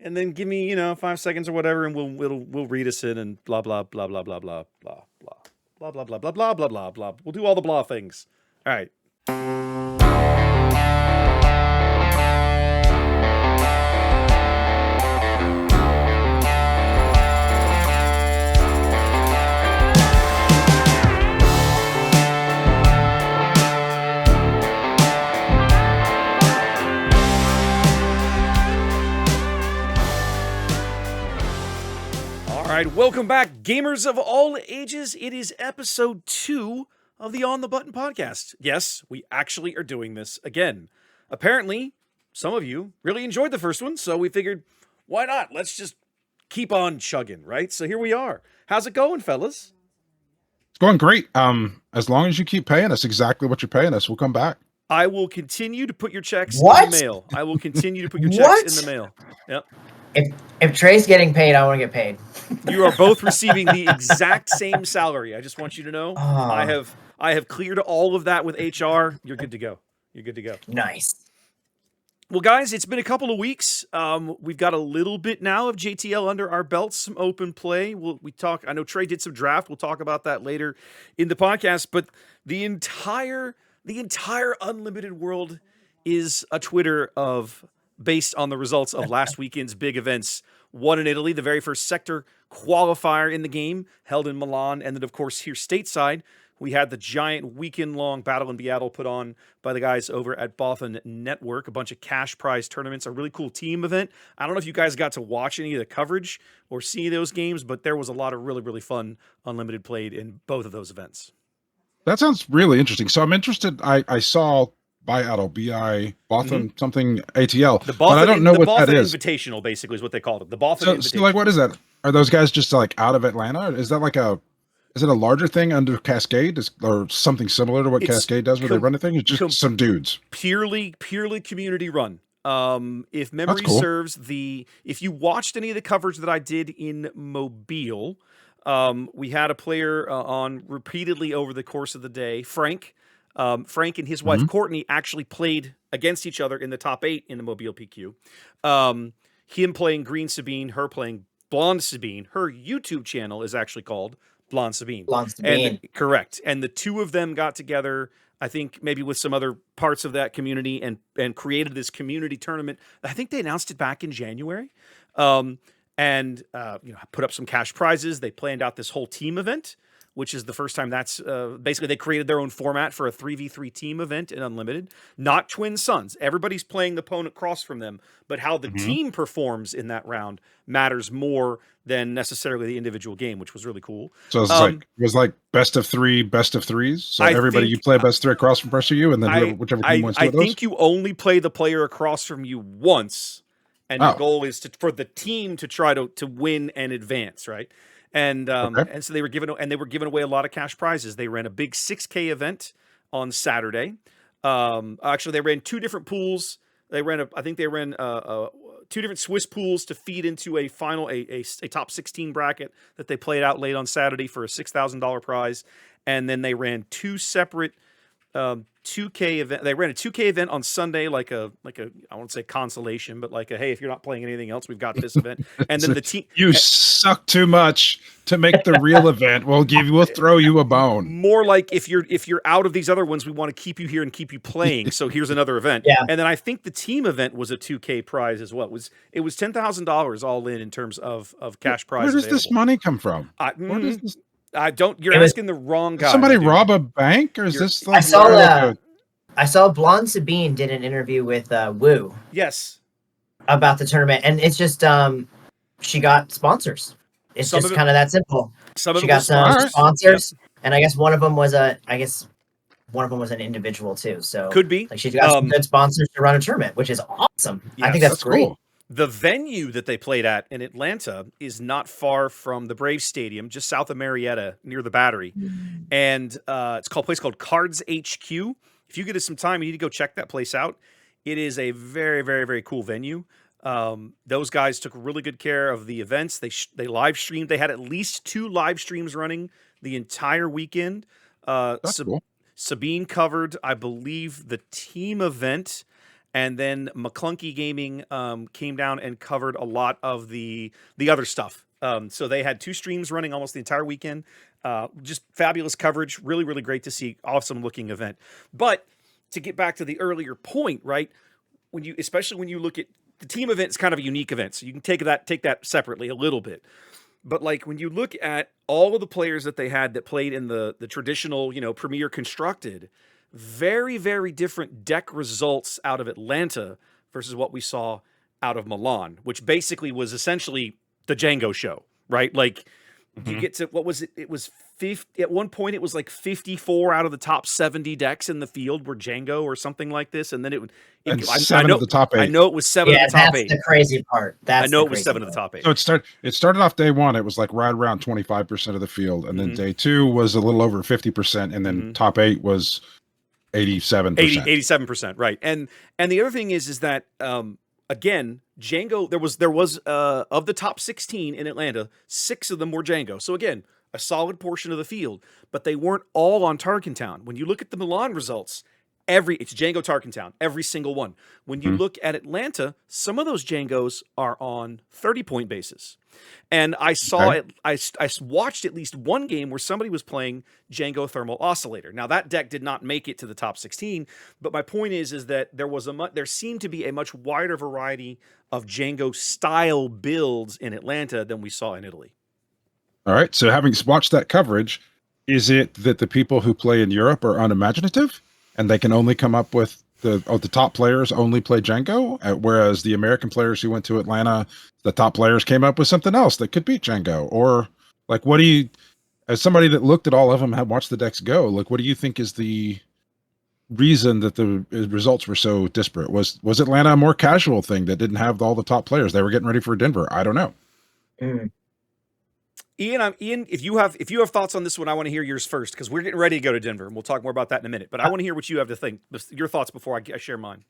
and then give me 5 seconds or whatever, and we'll read us in and blah blah blah blah blah blah blah blah blah blah blah blah blah blah blah blah. We'll do all the blah things. All right. All right, welcome back, gamers of all ages. It is episode 2 of the On the Button podcast. Yes, we actually are doing this again. Apparently, some of you really enjoyed the first one, so we figured, why not? Let's just keep on chugging, right? So here we are. How's it going, fellas? It's going great. As long as you keep paying us exactly what you're paying us, we'll come back. I will continue to put your checks in the mail. I will continue to put your checks in the mail. Yep. If Trey's getting paid, I want to get paid. You are both receiving the exact same salary. I just want you to know. I have cleared all of that with HR. You're good to go. You're good to go. Nice. Well, guys, it's been a couple of weeks. We've got a little bit now of JTL under our belts, some open play. I know Trey did some draft. We'll talk about that later in the podcast. But the entire Unlimited world is a Twitter based on the results of last weekend's big events. One in Italy, the very first Sector Qualifier in the game, held in Milan. And then, of course, here stateside, we had the giant weekend-long Battle in Seattle put on by the guys over at Bothan Network, a bunch of cash prize tournaments, a really cool team event. I don't know if you guys got to watch any of the coverage or see those games, but there was a lot of really, really fun Unlimited played in both of those events. That sounds really interesting. So I'm interested. I saw Bothan something ATL, but I don't know what that is. The Bothan Invitational, basically, is what they called it. The Bothan Invitational. So, like, what is that? Are those guys just like out of Atlanta? Is that like is it a larger thing under Cascade or something similar to what Cascade does where they run a thing? It's just some dudes. Purely community run. If memory serves, if you watched any of the coverage that I did in Mobile, we had a player on repeatedly over the course of the day, Frank. Frank and his wife Courtney actually played against each other in the top 8 in the Mobile PQ. Him playing Green Sabine, her playing Blonde Sabine. Her YouTube channel is actually called Blonde Sabine. Correct. And the two of them got together, I think maybe with some other parts of that community, and created this community tournament. I think they announced it back in January. And put up some cash prizes. They planned out this whole team event, which is the first time that's basically they created their own format for a 3v3 team event in Unlimited. Not Twin Suns. Everybody's playing the opponent across from them, but how the team performs in that round matters more than necessarily the individual game, which was really cool. So it was like best of 3, best of 3s. So you play best 3 across from pressure you, and then whichever team wins. I think you only play the player across from you once, and the goal is for the team to try to win and advance, right? And so they were giving away a lot of cash prizes. They ran a big 6K event on Saturday. Actually, they ran 2 different pools. They ran 2 different Swiss pools to feed into a final a top 16 bracket that they played out late on Saturday for a $6,000 prize. And then they ran 2 separate 2K event. They ran a 2K event on Sunday, like a I won't say consolation, but like a hey, if you're not playing anything else, we've got this event. And then the team you suck too much to make the real event. We'll throw you a bone. More like if you're out of these other ones, we want to keep you here and keep you playing. So here's another event. Yeah. And then I think the team event was a 2K prize as well. It was $10,000 all in terms of cash prize. Where does this money come from? Where does this? You're asking the wrong guy. Somebody rob a bank, or is this like I saw Blonde Sabine did an interview with Woo. Yes. About the tournament, and it's just she got sponsors. It's just kind of that simple. She got some sponsors, and I guess one of them was an individual too. So could be like she's got some good sponsors to run a tournament, which is awesome. Yes, I think that's great. Cool. The venue that they played at in Atlanta is not far from the Braves Stadium, just south of Marietta, near the Battery. And it's a place called Cards HQ. If you get some time, you need to go check that place out. It is a very, very, very cool venue. Those guys took really good care of the events. They live streamed. They had at least 2 live streams running the entire weekend. That's cool. Sabine covered, I believe, the team event. and then McClunky Gaming came down and covered a lot of the other stuff. So they had 2 streams running almost the entire weekend. Just fabulous coverage. Really, really great to see. Awesome looking event. But to get back to the earlier point, right? Especially when you look at the team event, is kind of a unique event. So you can take that separately a little bit. But like when you look at all of the players that they had that played in the traditional, Premier Constructed, very, very different deck results out of Atlanta versus what we saw out of Milan, which basically was essentially the Jango show, right? Like you get to, what was it? It was 50, at one point it was like 54 out of the top 70 decks in the field were Jango or something like this. And then seven of the top 8. I know it was 7 of the top 8. That's the crazy part. I know it was 7 of the top 8. So it started off day 1. It was like right around 25% of the field. And then day 2 was a little over 50%. And then top 8 was 87%. 87%, right. And the other thing is that, again, Jango, there was of the top 16 in Atlanta, 6 of them were Jango. So again, a solid portion of the field, but they weren't all on Tarkentown. When you look at the Milan results, it's Jango Tarkentown, every single one. When you look at Atlanta, some of those Jangos are on 30-point bases. And I saw it. I watched at least one game where somebody was playing Jango Thermal Oscillator. Now that deck did not make it to the top 16, but my point is that there seemed to be a much wider variety of Jango style builds in Atlanta than we saw in Italy. All right. So having watched that coverage, is it that the people who play in Europe are unimaginative and they can only come up with the top players only play Jango, whereas the American players who went to Atlanta, the top players came up with something else that could beat Jango? Or like, what do you, as somebody that looked at all of them, had watched the decks go, like, what do you think is the reason that the results were so disparate? Was Atlanta a more casual thing that didn't have all the top players? They were getting ready for Denver. I don't know. Ian, if you have thoughts on this one, I want to hear yours first, because we're getting ready to go to Denver, and we'll talk more about that in a minute. But I want to hear what you have to think, your thoughts before I share mine.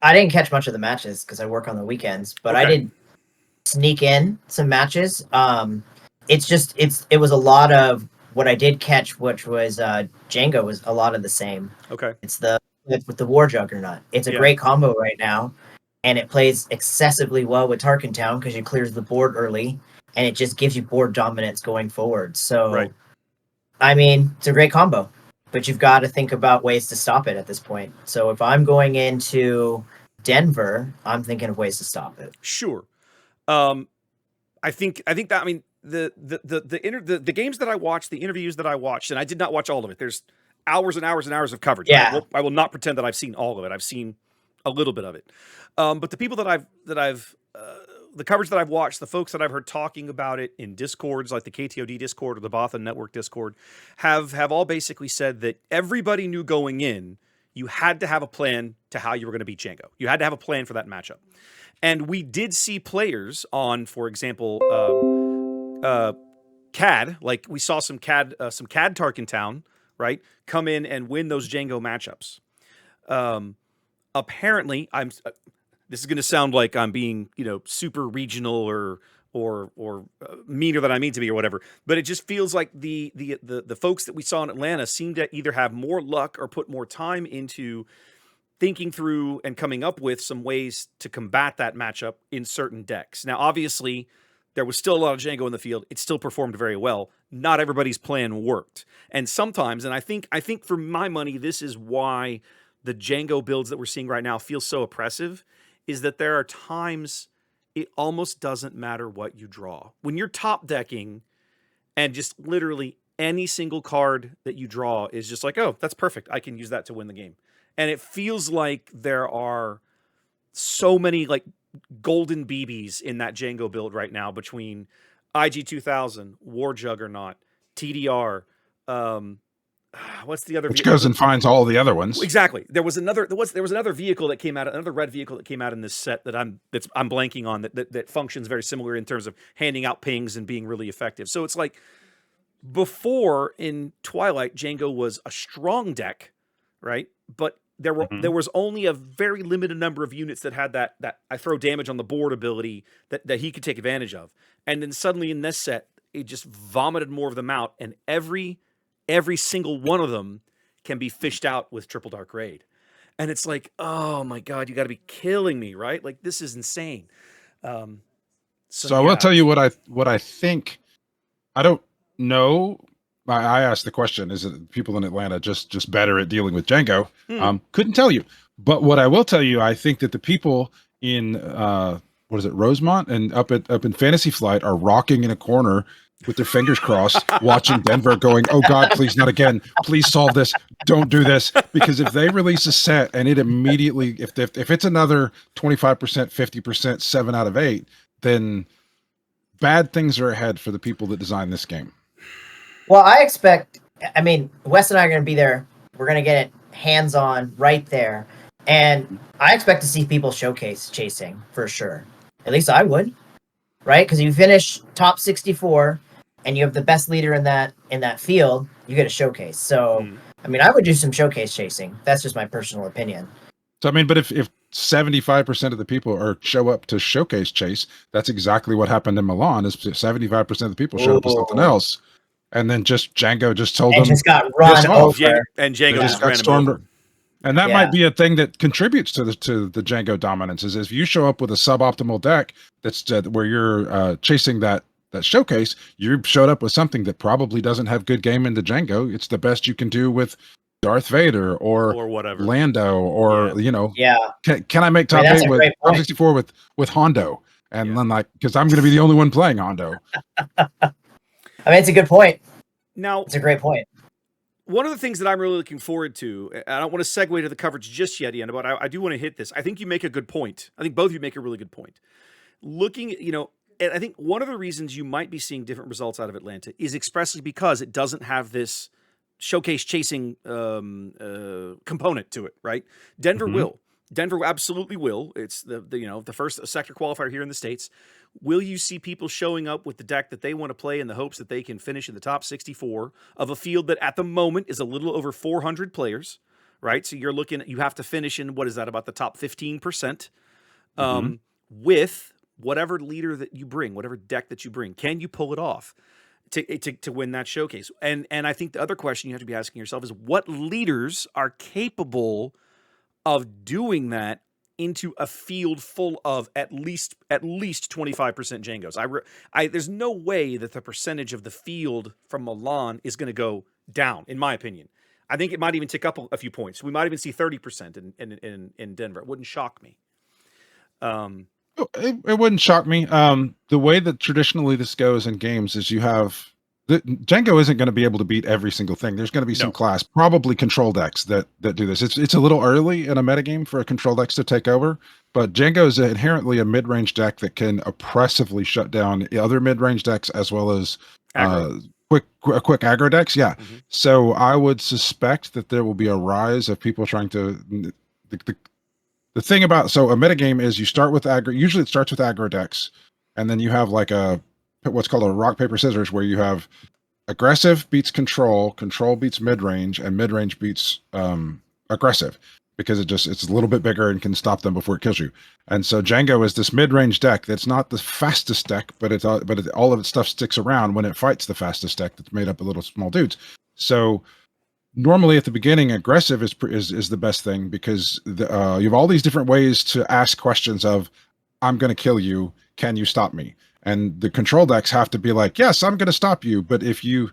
I didn't catch much of the matches because I work on the weekends, but I did sneak in some matches. It was a lot of what I did catch, which was Jango was a lot of the same. Okay, it's with the War Juggernaut. It's a great combo right now, and it plays excessively well with Tarkentown because it clears the board early. And it just gives you board dominance going forward. So, I mean, it's a great combo, but you've got to think about ways to stop it at this point. So if I'm going into Denver, I'm thinking of ways to stop it. Sure. I think that, I mean, the games that I watched, the interviews that I watched, and I did not watch all of it. There's hours and hours and hours of coverage. Yeah. I will not pretend that I've seen all of it. I've seen a little bit of it. But the people the coverage that I've watched, the folks that I've heard talking about it in Discords, like the KTOD Discord or the Bothan Network Discord, have all basically said that everybody knew going in, you had to have a plan to how you were going to beat Jango. You had to have a plan for that matchup. And we did see players on, for example, CAD, like we saw some CAD Tarkentown, right, come in and win those Jango matchups. Apparently, this is going to sound like I'm being, super regional or meaner than I mean to be or whatever, but it just feels like the folks that we saw in Atlanta seem to either have more luck or put more time into thinking through and coming up with some ways to combat that matchup in certain decks. Now, obviously, there was still a lot of Jango in the field. It still performed very well. Not everybody's plan worked. And sometimes, and I think for my money, this is why the Jango builds that we're seeing right now feel so oppressive, is that there are times it almost doesn't matter what you draw. When you're top decking and just literally any single card that you draw is just like, oh, that's perfect. I can use that to win the game. And it feels like there are so many like golden BBs in that Jango build right now between IG 2000, War Juggernaut, TDR, what's the other? Which goes and finds all the other ones. Exactly. There was another vehicle that came out, another red vehicle that came out in this set that I'm blanking on that functions very similar in terms of handing out pings and being really effective. So it's like before in Twilight, Jango was a strong deck, right? But there was only a very limited number of units that had that I throw damage on the board ability that he could take advantage of. And then suddenly in this set, it just vomited more of them out, and every single one of them can be fished out with Triple Dark Raid. And it's like, oh my God, you got to be killing me, right? Like, this is insane. So I will tell you what I think. I don't know. I asked the question: is it people in Atlanta just better at dealing with Django? Couldn't tell you. But what I will tell you, I think that the people in what is it, Rosemont and up in Fantasy Flight are rocking in a corner with their fingers crossed, watching Denver, going, "Oh God, please not again! Please solve this! Don't do this!" Because if they release a set and it immediately, if it's another 25%, 50%, 7 out of 8, then bad things are ahead for the people that design this game. Well, I mean, Wes and I are going to be there. We're going to get it hands-on right there. And I expect to see people showcase chasing for sure. At least I would, right? Because you finish top 64 and you have the best leader in that field, you get a showcase. So, I mean, I would do some showcase chasing. That's just my personal opinion. So, I mean, but if 75% of the people show up to showcase chase, that's exactly what happened in Milan. Is 75% of the people showed up to something else, and then Jango just told them just got run over, and Jango just ran him over. And that might be a thing that contributes to the Jango dominance. Is if you show up with a suboptimal deck that's where you're chasing that showcase, you showed up with something that probably doesn't have good game into Jango. It's the best you can do with Darth Vader or whatever, Lando, or can I make top 8 with top 64 with Hondo? And then because I'm going to be the only one playing Hondo. I mean, it's a good point. Now, it's a great point. One of the things that I'm really looking forward to, I don't want to segue to the coverage just yet, Ian, but I do want to hit this. I think you make a good point. I think both of you make a really good point. Looking, and I think one of the reasons you might be seeing different results out of Atlanta is expressly because it doesn't have this showcase chasing component to it, right? Denver will. Denver absolutely will. It's the first sector qualifier here in the States. Will you see people showing up with the deck that they want to play in the hopes that they can finish in the top 64 of a field that at the moment is a little over 400 players, right? So you're looking at, you have to finish in, what is that, about the top 15%, with whatever leader that you bring, whatever deck that you bring. Can you pull it off to win that showcase? And I think the other question you have to be asking yourself is, what leaders are capable of doing that into a field full of at least 25% Jangos? There's no way that the percentage of the field from Milan is going to go down, in my opinion. I think it might even tick up a few points. We might even see 30% in Denver. It wouldn't shock me. It wouldn't shock me. The way that traditionally this goes in games is you have Jango isn't going to be able to beat every single thing. There's going to be some class, probably control decks that do this. It's a little early in a metagame for a control decks to take over, but Jango is inherently a mid-range deck that can oppressively shut down other mid-range decks as well as quick aggro decks. Yeah. So I would suspect that there will be a rise of people trying to the thing about a metagame is you start with aggro. Usually it starts with aggro decks, and then you have like what's called a rock paper scissors, where you have aggressive beats control beats mid-range, and mid-range beats aggressive, because it's a little bit bigger and can stop them before it kills you. And so Jango is this mid-range deck that's not the fastest deck, but all of its stuff sticks around when it fights the fastest deck that's made up of little small dudes. So normally at the beginning, aggressive is the best thing, because you have all these different ways to ask questions of, I'm going to kill you, can you stop me? And the control decks have to be like, yes, I'm going to stop you. But if your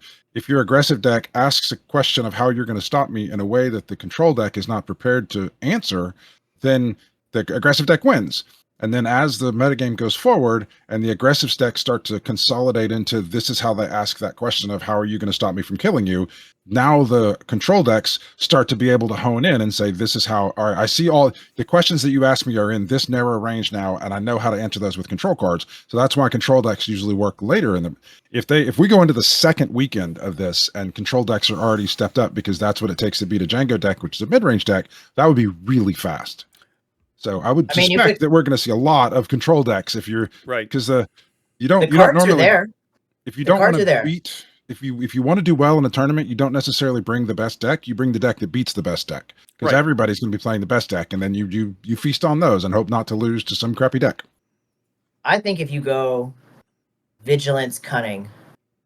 aggressive deck asks a question of how you're going to stop me in a way that the control deck is not prepared to answer, then the aggressive deck wins. And then as the metagame goes forward and the aggressive decks start to consolidate into, this is how they ask that question of, how are you going to stop me from killing you? Now the control decks start to be able to hone in and say, this is how, all right, I see all the questions that you asked me are in this narrow range now, and I know how to answer those with control cards. So that's why control decks usually work later in them. If we go into the second weekend of this and control decks are already stepped up, because that's what it takes to beat a Jango deck, which is a mid-range deck, that would be really fast. So I would suspect that we're going to see a lot of control decks if you're right, because you don't normally are there. If you don't want to beat, if you want to do well in a tournament, you don't necessarily bring the best deck. You bring the deck that beats the best deck, because everybody's going to be playing the best deck, and then you feast on those and hope not to lose to some crappy deck. I think if you go vigilance, cunning,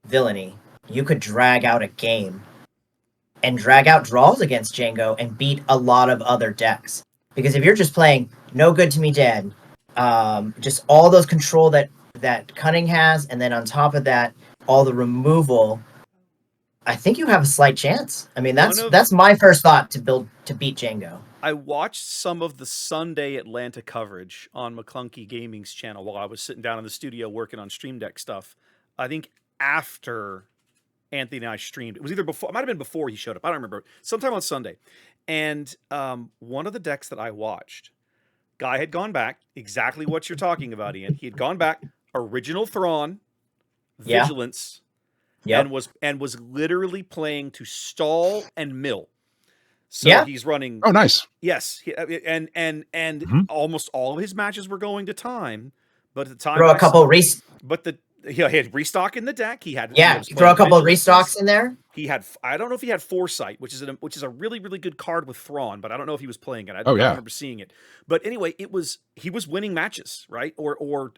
villainy, you could drag out a game and drag out draws against Jango and beat a lot of other decks. Because if you're just playing No Good to Me Dead, just all those control that Cunning has, and then on top of that, all the removal, I think you have a slight chance. I mean, that's my first thought to beat Jango. I watched some of the Sunday Atlanta coverage on McClunky Gaming's channel while I was sitting down in the studio working on Stream Deck stuff. I think after Anthony and I streamed, it was either before, it might have been before he showed up. I don't remember. Sometime on Sunday. And one of the decks that I watched, guy had gone back, exactly what you're talking about, Ian. He had gone back, original Thrawn, Vigilance, and was literally playing to stall and mill. So he's running. Oh, nice. Yes, and almost all of his matches were going to time, but at the time, throw a couple he had restock in the deck. He had throw a couple of restocks in there. He had, I don't know if he had Foresight, which is a really good card with Thrawn, but I don't know if he was playing it. I don't remember seeing it. But anyway, he was winning matches, right? Or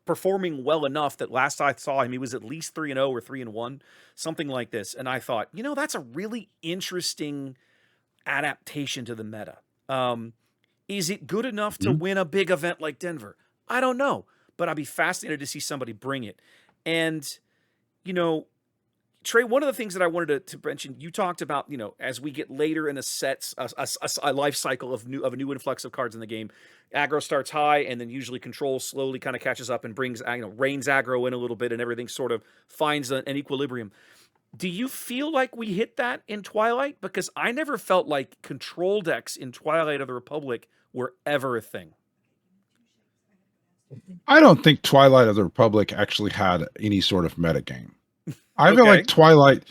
performing well enough that last I saw him, he was at least 3-0 or 3-1, something like this. And I thought, that's a really interesting adaptation to the meta. Is it good enough to win a big event like Denver? I don't know, but I'd be fascinated to see somebody bring it. And, Trey, one of the things that I wanted to mention, you talked about, as we get later in a life cycle of a new influx of cards in the game, aggro starts high, and then usually control slowly kind of catches up and brings, reins aggro in a little bit, and everything sort of finds an equilibrium. Do you feel like we hit that in Twilight? Because I never felt like control decks in Twilight of the Republic were ever a thing. I don't think Twilight of the Republic actually had any sort of metagame. I feel like Twilight,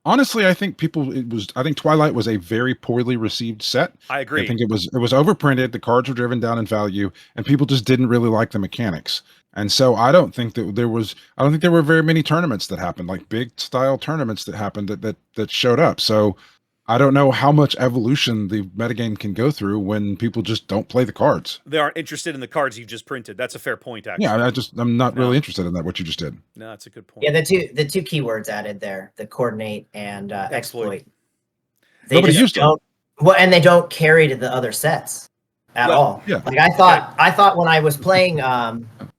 honestly, I think Twilight was a very poorly received set. I agree. I think it was overprinted. The cards were driven down in value, and people just didn't really like the mechanics. And so I don't think there were very many tournaments that happened, like big style tournaments that happened that showed up. So I don't know how much evolution the metagame can go through when people just don't play the cards. They aren't interested in the cards you just printed. That's a fair point, actually. Yeah, I'm not really interested in that, what you just did. No, that's a good point. Yeah, the two keywords added there, the coordinate and exploit. Nobody used them. Well, and they don't carry to the other sets at all. Yeah. Like I thought when I was playing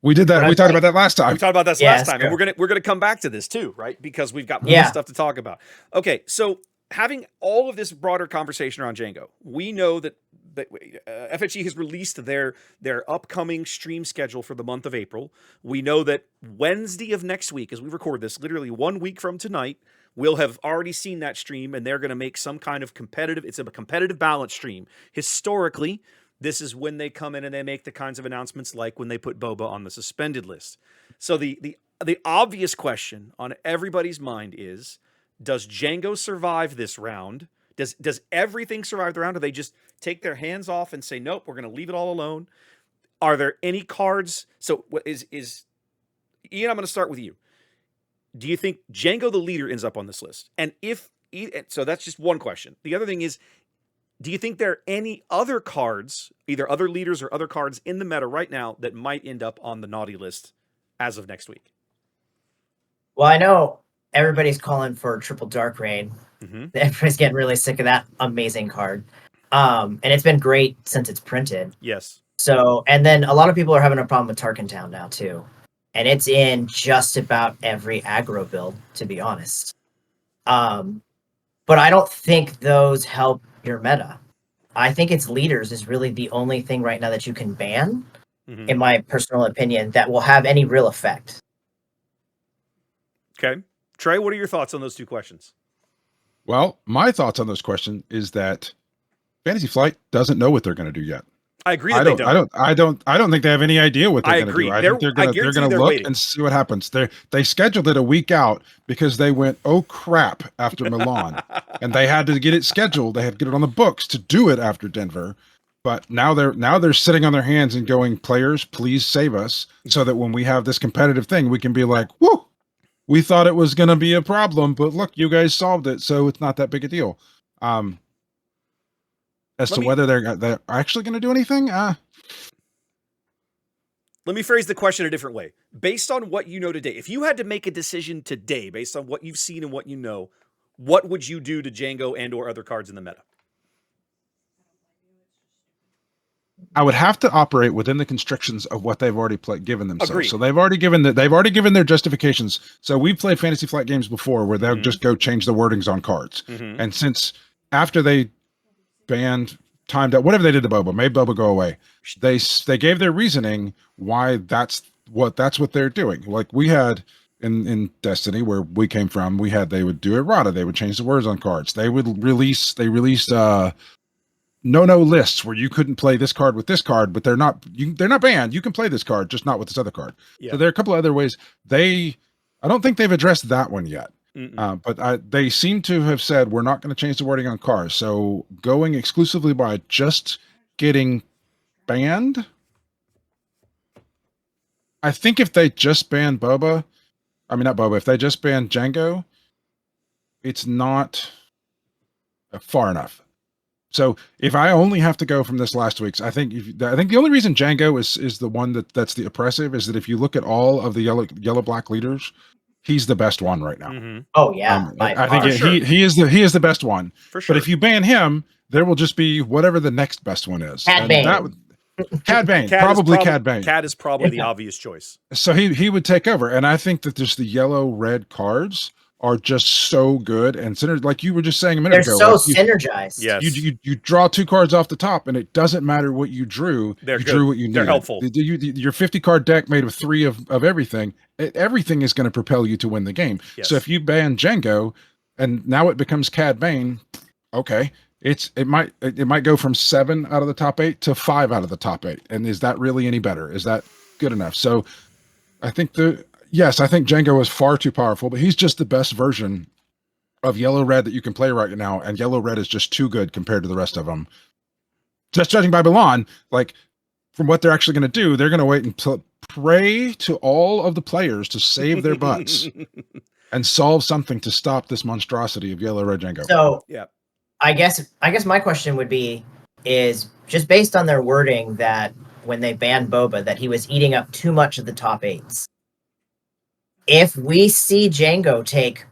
we did that. We talked about that last time. We talked about that last time. And we're gonna come back to this too, right? Because we've got more stuff to talk about. Okay, so having all of this broader conversation around Jango, we know that FHE has released their upcoming stream schedule for the month of April. We know that Wednesday of next week, as we record this, literally 1 week from tonight, we'll have already seen that stream, and they're going to make some kind of it's a competitive balance stream. Historically, this is when they come in and they make the kinds of announcements like when they put Boba on the suspended list. So the obvious question on everybody's mind is, does Jango survive this round? Does everything survive the round? Do they just take their hands off and say, nope, we're going to leave it all alone? Are there any cards? So what is Ian, I'm going to start with you. Do you think Jango the leader ends up on this list? And so that's just one question. The other thing is, do you think there are any other cards, either other leaders or other cards in the meta right now that might end up on the naughty list as of next week? Well, I know everybody's calling for Triple Dark Raid. Mm-hmm. Everybody's getting really sick of that amazing card. And it's been great since it's printed. Yes. So, and then a lot of people are having a problem with Tarkin Town now too. And it's in just about every aggro build, to be honest. But I don't think those help your meta. I think its leaders is really the only thing right now that you can ban, in my personal opinion, that will have any real effect. Okay. Trey, what are your thoughts on those two questions? Well, my thoughts on this question is that Fantasy Flight doesn't know what they're going to do yet. I agree. I don't think they have any idea what they're going to do. I think they're going to look waiting and see what happens. They scheduled it a week out because they went, oh crap, after Milan, and they had to get it scheduled. They had to get it on the books to do it after Denver. But now they're sitting on their hands and going, players, please save us, so that when we have this competitive thing, we can be like, whoo, we thought it was going to be a problem, but look, you guys solved it, so it's not that big a deal. Whether they're actually going to do anything, let me phrase the question a different way. Based on what you know today, if you had to make a decision today, based on what you've seen and what you know, what would you do to Jango and or other cards in the meta? I would have to operate within the constrictions of what they've already given themselves. Agreed. So they've already given their justifications. So we've played Fantasy Flight games before where they'll just go change the wordings on cards. And since after they banned timed out whatever they did to Boba, made Boba go away, they gave their reasoning why that's what they're doing. Like we had in Destiny, where we came from, they would do errata, they would change the words on cards. They released no lists where you couldn't play this card with this card, but they're not banned. You can play this card, just not with this other card. So there are a couple of other ways. I don't think they've addressed that one yet. But they seem to have said we're not going to change the wording on cards. So going exclusively by just getting banned. I think if they just ban Boba, if they just ban Jango, it's not far enough. So if I only have to go from this last week's, I think the only reason Jango is the one that's the oppressive is that if you look at all of the yellow black leaders, he's the best one right now. Oh yeah, I think he is the best one. For sure. But if you ban him, there will just be whatever the next best one is. Cad Bane. Cad Bane, probably Cad Bane. Cad is probably the obvious choice. So he would take over, and I think that just the yellow red cards are just so good and like you were just saying a minute ago. They're so synergized. Yes. You draw 2 cards off the top, and it doesn't matter what you drew. They're you good. drew what you need. They're helpful. Your 50 card deck made of 3 of everything. Everything is going to propel you to win the game. Yes. So if you ban Jango, and now it becomes Cad Bane, okay, it might go from 7 out of the top 8 to 5 out of the top 8. And is that really any better? Is that good enough? So I think Jango is far too powerful, but he's just the best version of yellow red that you can play right now, and yellow red is just too good compared to the rest of them. Just judging by Milan, like from what they're actually going to do, they're going to wait and pray to all of the players to save their butts and solve something to stop this monstrosity of yellow red Jango. So yeah, I guess my question would be is just based on their wording that when they banned Boba that he was eating up too much of the top 8s. If we see Jango take,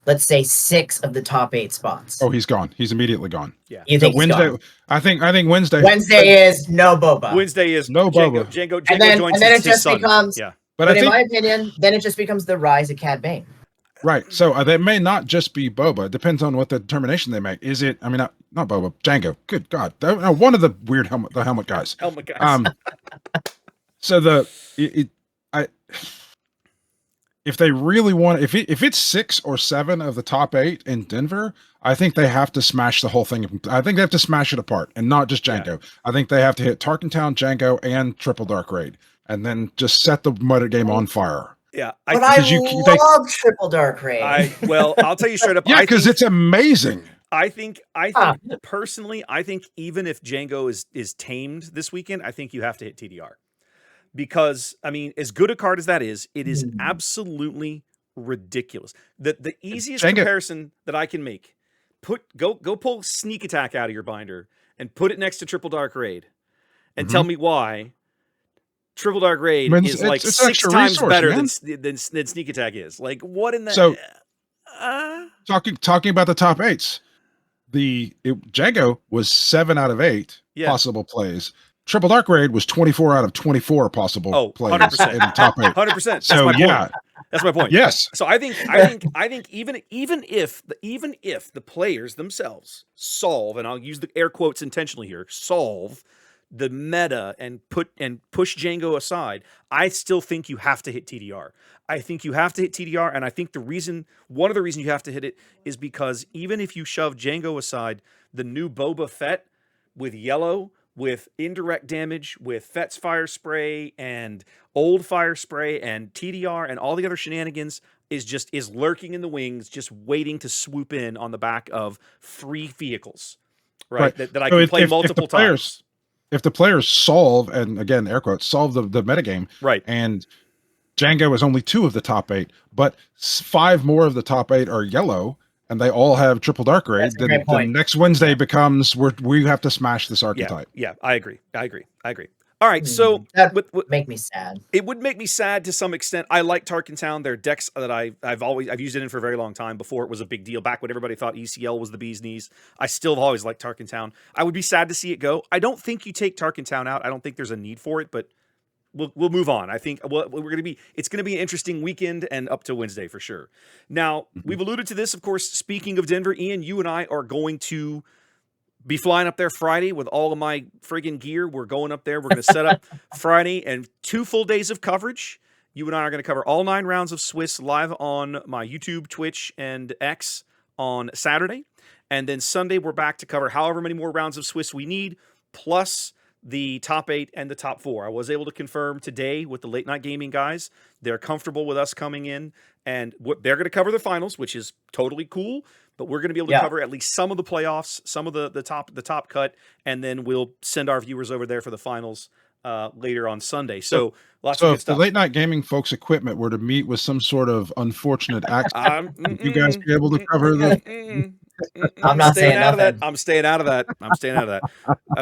let's say, 6 of the top 8 spots. Oh, he's gone. He's immediately gone. Yeah. You think Wednesday? Gone? I think Wednesday. Wednesday is no Boba. Wednesday is no Boba. Jango and then it just son. becomes. Yeah. But in my opinion, then it just becomes the rise of Cad Bane. Right. So that may not just be Boba. It depends on what the determination they make. Is it? I mean, not Boba. Jango. Good God. One of the weird helmet guys. Helmet guys. So if they really want, if it's 6 or 7 of the top 8 in Denver, I think they have to smash the whole thing. I think they have to smash it apart, and not just Jango. Yeah. I think they have to hit Tarkentown, Jango, and Triple Dark Raid, and then just set the meta game on fire. Yeah, I love Triple Dark Raid. I'll tell you straight up. Yeah, because it's amazing. I think personally, I think even if Jango is tamed this weekend, I think you have to hit TDR. Because, I mean, as good a card as that is, it is absolutely ridiculous. The easiest comparison that I can make, go pull Sneak Attack out of your binder and put it next to Triple Dark Raid and tell me why Triple Dark Raid is like 6 times better than Sneak Attack is. Like, what in the... So, talking about the top 8s, Jango was 7 out of 8 possible plays. Triple Dark Raid was 24 out of 24 possible plays 100%. in the top 8. 100%. That's so my point. That's my point. Yes. So I think even if the players themselves solve, and I'll use the air quotes intentionally here, solve the meta and push Jango aside, I still think you have to hit TDR. I think you have to hit TDR, and I think one of the reasons you have to hit it is because even if you shove Jango aside, the new Boba Fett with yellow, with indirect damage, with Fett's Fire Spray and old Fire Spray and TDR and all the other shenanigans is lurking in the wings, just waiting to swoop in on the back of free vehicles, right? That I can play multiple times. If the players solve, and again, air quotes, solve the metagame, right? And Jango is only 2 of the top 8, but 5 more of the top 8 are yellow, and they all have Triple Dark Raid, then next Wednesday becomes we have to smash this archetype. Yeah, I agree. All All right, so that would make me sad. It would make me sad to some extent. I like Tarkin Town. Their decks that I've used it in for a very long time. Before it was a big deal. Back when everybody thought ECL was the bee's knees. I still have always liked Tarkin Town. I would be sad to see it go. I don't think you take Tarkin Town out. I don't think there's a need for it, but we'll move on. I think it's gonna be an interesting weekend and up to Wednesday for sure. Now, we've alluded to this, of course. Speaking of Denver, Ian, you and I are going to be flying up there Friday with all of my friggin' gear. We're going up there. We're going to set up Friday and 2 full days of coverage. You and I are going to cover all 9 rounds of Swiss live on my YouTube, Twitch, and X on Saturday. And then Sunday, we're back to cover however many more rounds of Swiss we need, plus the top 8 and the top 4. I was able to confirm today with the late night gaming guys. They're comfortable with us coming in, and they're going to cover the finals, which is totally cool. But we're going to be able to cover at least some of the playoffs, some of the top cut, and then we'll send our viewers over there for the finals later on Sunday. So lots of good stuff. If the late night gaming folks' equipment were to meet with some sort of unfortunate accident, would you guys be able to cover the? I'm not saying out of that. nothing. I'm staying out of that. I'm staying out of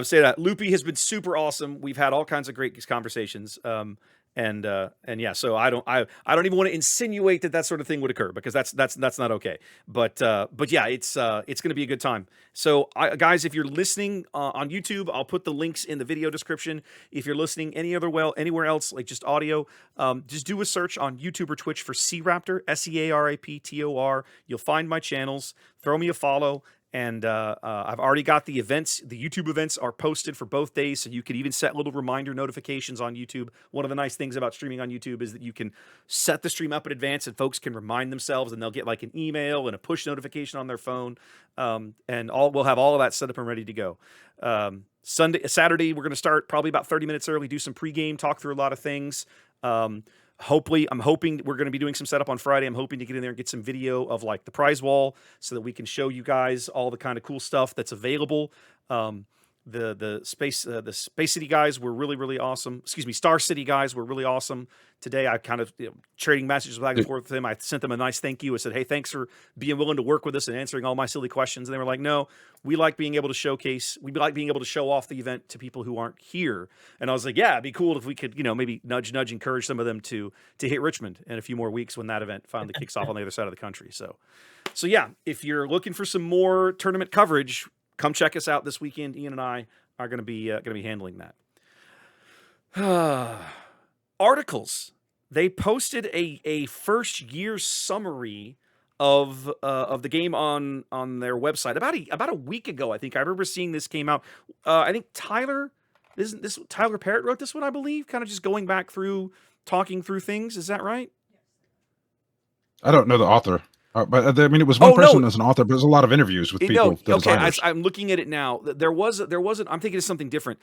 that. Loopy has been super awesome. We've had all kinds of great conversations. And yeah, so I don't even want to insinuate that sort of thing would occur, because that's not okay. But yeah, it's going to be a good time. So guys, if you're listening on YouTube, I'll put the links in the video description. If you're listening anywhere else, like just audio, just do a search on YouTube or Twitch for Searaptor, SEARAPTOR. You'll find my channels. Throw me a follow. And I've already got the events. The YouTube events are posted for both days, so you can even set little reminder notifications on YouTube. One of the nice things about streaming on YouTube is that you can set the stream up in advance, and folks can remind themselves, and they'll get like an email and a push notification on their phone. And we'll have all of that set up and ready to go. Saturday, we're going to start probably about 30 minutes early, do some pregame, talk through a lot of things. I'm hoping we're going to be doing some setup on Friday. I'm hoping to get in there and get some video of like the prize wall, so that we can show you guys all the kind of cool stuff that's available. The Space City guys were really awesome. Excuse me, Star City guys were really awesome today. I kind of trading messages back and forth with them. I sent them a nice thank you. I said, hey, thanks for being willing to work with us and answering all my silly questions. And they were like, no, we like being able to showcase. We like being able to show off the event to people who aren't here. And I was like, yeah, it'd be cool if we could, maybe nudge, encourage some of them to hit Richmond in a few more weeks when that event finally kicks off on the other side of the country. So yeah, if you're looking for some more tournament coverage, come check us out this weekend. Ian and I are going to be handling that. Articles. They posted a first year summary of the game on their website about a week ago. I think I remember seeing this came out. I think Tyler Parrott wrote this one, I believe. Kind of just going back through, talking through things. Is that right? I don't know the author. But I mean, it was one person as an author, but there's a lot of interviews with people. Okay, I'm looking at it now. There wasn't. I'm thinking of something different.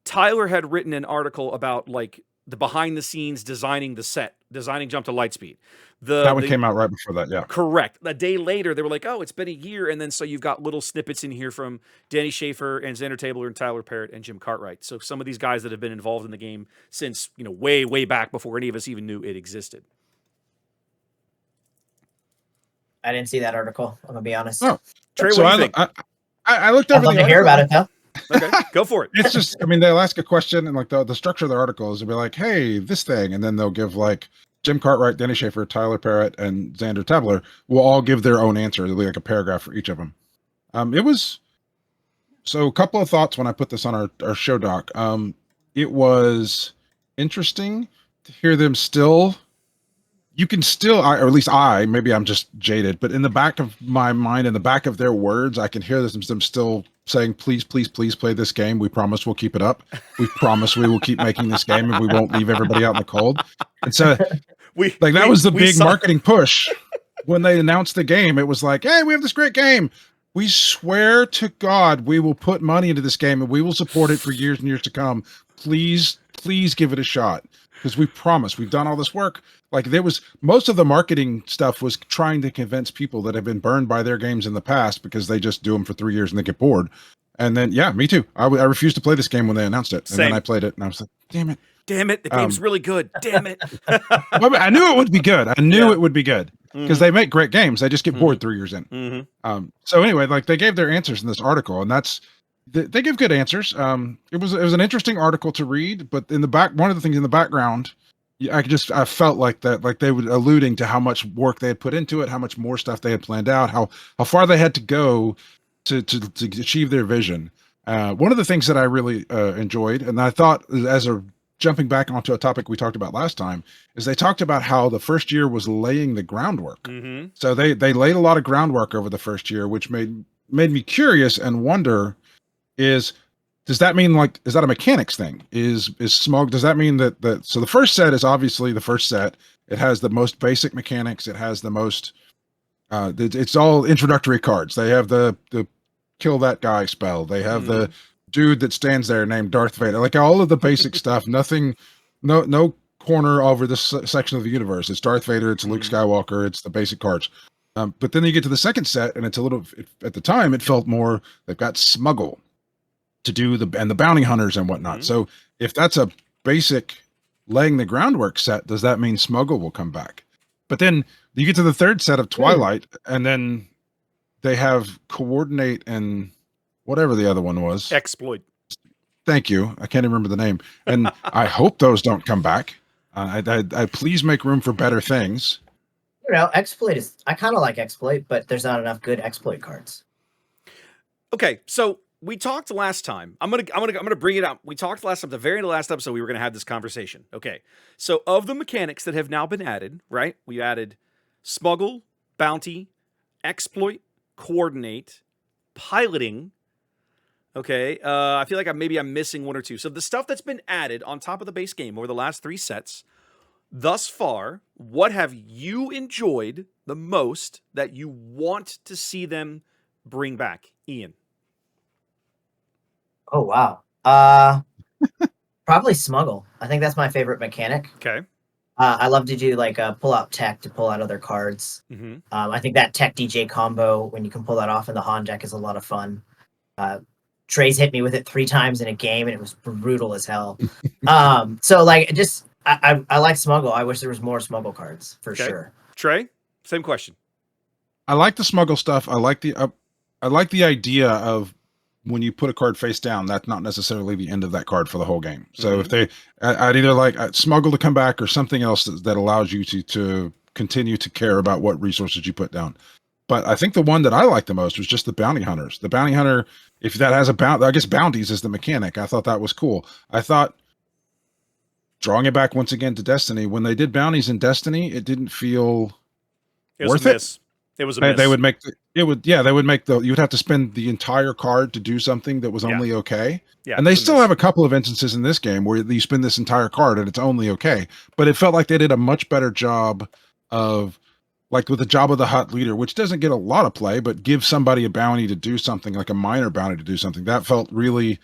Tyler had written an article about like the behind the scenes designing the set, designing Jump to Lightspeed. That one came out right before that, yeah. Correct. A day later, they were like, oh, it's been a year. And then so you've got little snippets in here from Danny Schaefer and Xander Tabler and Tyler Parrott and Jim Cartwright. So some of these guys that have been involved in the game since, way back before any of us even knew it existed. I didn't see that article. I'm gonna be honest. Oh, Trey, so what do you think? I looked over. I'd love to hear about it though. Okay, go for it. It's just, I mean, they'll ask a question, and like the structure of the article is to be like, hey, this thing, and then they'll give like Jim Cartwright, Danny Schaefer, Tyler Parrott, and Xander Tabler will all give their own answer. There'll be like a paragraph for each of them. It was so a couple of thoughts when I put this on our show doc. It was interesting to hear them still. You can still, or at least maybe I'm just jaded, but in the back of my mind, in the back of their words, I can hear them still saying, please play this game. We promise we'll keep it up. We promise we will keep making this game, and we won't leave everybody out in the cold. And so that was the big marketing push. When they announced the game, it was like, hey, we have this great game. We swear to God, we will put money into this game and we will support it for years and years to come. Please give it a shot. Because we promise, we've done all this work. Like most of the marketing stuff was trying to convince people that have been burned by their games in the past because they just do them for 3 years and they get bored. And then, yeah, me too. I refused to play this game when they announced it. And then I played it and I was like, damn it. The game's really good. Damn it. I knew it would be good. It would be good because they make great games. They just get bored 3 years in. So anyway, like they gave their answers in this article, and that's They give good answers. It was an interesting article to read, but in the back, one of the things in the background, I felt like that, like they were alluding to how much work they had put into it, how much more stuff they had planned out, how far they had to go to achieve their vision. One of the things that I really enjoyed, and I thought as a jumping back onto a topic we talked about last time, is they talked about how the first year was laying the groundwork. Mm-hmm. So they laid a lot of groundwork over the first year, which made me curious and wonder does that mean, like, is that a mechanics thing? Is smog, does that mean that so the first set is obviously the first set. It has the most basic mechanics. It has the most it's all introductory cards. They have the kill that guy spell. They have the dude that stands there named Darth Vader. Like all of the basic stuff. Nothing, no corner over this section of the universe. It's Darth Vader. It's Luke Skywalker. It's the basic cards. But then you get to the second set, and it's a little. At the time, it felt more. They've got smuggle to do the bounty hunters and whatnot. So if that's a basic laying the groundwork set, does that mean smuggle will come back? But then you get to the third set of Twilight, and then they have coordinate and whatever the other one was. Exploit. Thank you. I can't remember the name. And I hope those don't come back. I please make room for better things. You know, exploit is. I kind of like exploit, but there's not enough good exploit cards. Okay, so we talked last time. I'm gonna bring it up. We talked last time, the very last episode, we were gonna have this conversation. Okay, so of the mechanics that have now been added, right? We added smuggle, bounty, exploit, coordinate, piloting. Okay, I feel like I'm missing one or two. So the stuff that's been added on top of the base game over the last 3 sets, thus far, what have you enjoyed the most that you want to see them bring back, Ian? Oh wow. Probably smuggle. I think that's my favorite mechanic. Okay. I love to do like pull out tech to pull out other cards. I think that tech DJ combo, when you can pull that off in the Han deck, is a lot of fun. Trey's hit me with it 3 times in a game, and it was brutal as hell. So like, just I like smuggle. I wish there was more smuggle cards for sure. Trey, same question. I like the smuggle stuff. I like the idea of when you put a card face down, that's not necessarily the end of that card for the whole game. So if I'd either like smuggle to come back or something else that allows you to continue to care about what resources you put down. But I think the one that I liked the most was just the bounty hunters. The bounty hunter, if that has I guess bounties is the mechanic. I thought that was cool. I thought, drawing it back once again to Destiny, when they did bounties in Destiny, it didn't feel worth it. It was a miss. They would make you would have to spend the entire card to do something that was only okay. Yeah, and they still have a couple of instances in this game where you spend this entire card and it's only okay. But it felt like they did a much better job of, like with the Jabba the Hutt leader, which doesn't get a lot of play, but give somebody a bounty to do something, like a minor bounty to do something. That felt it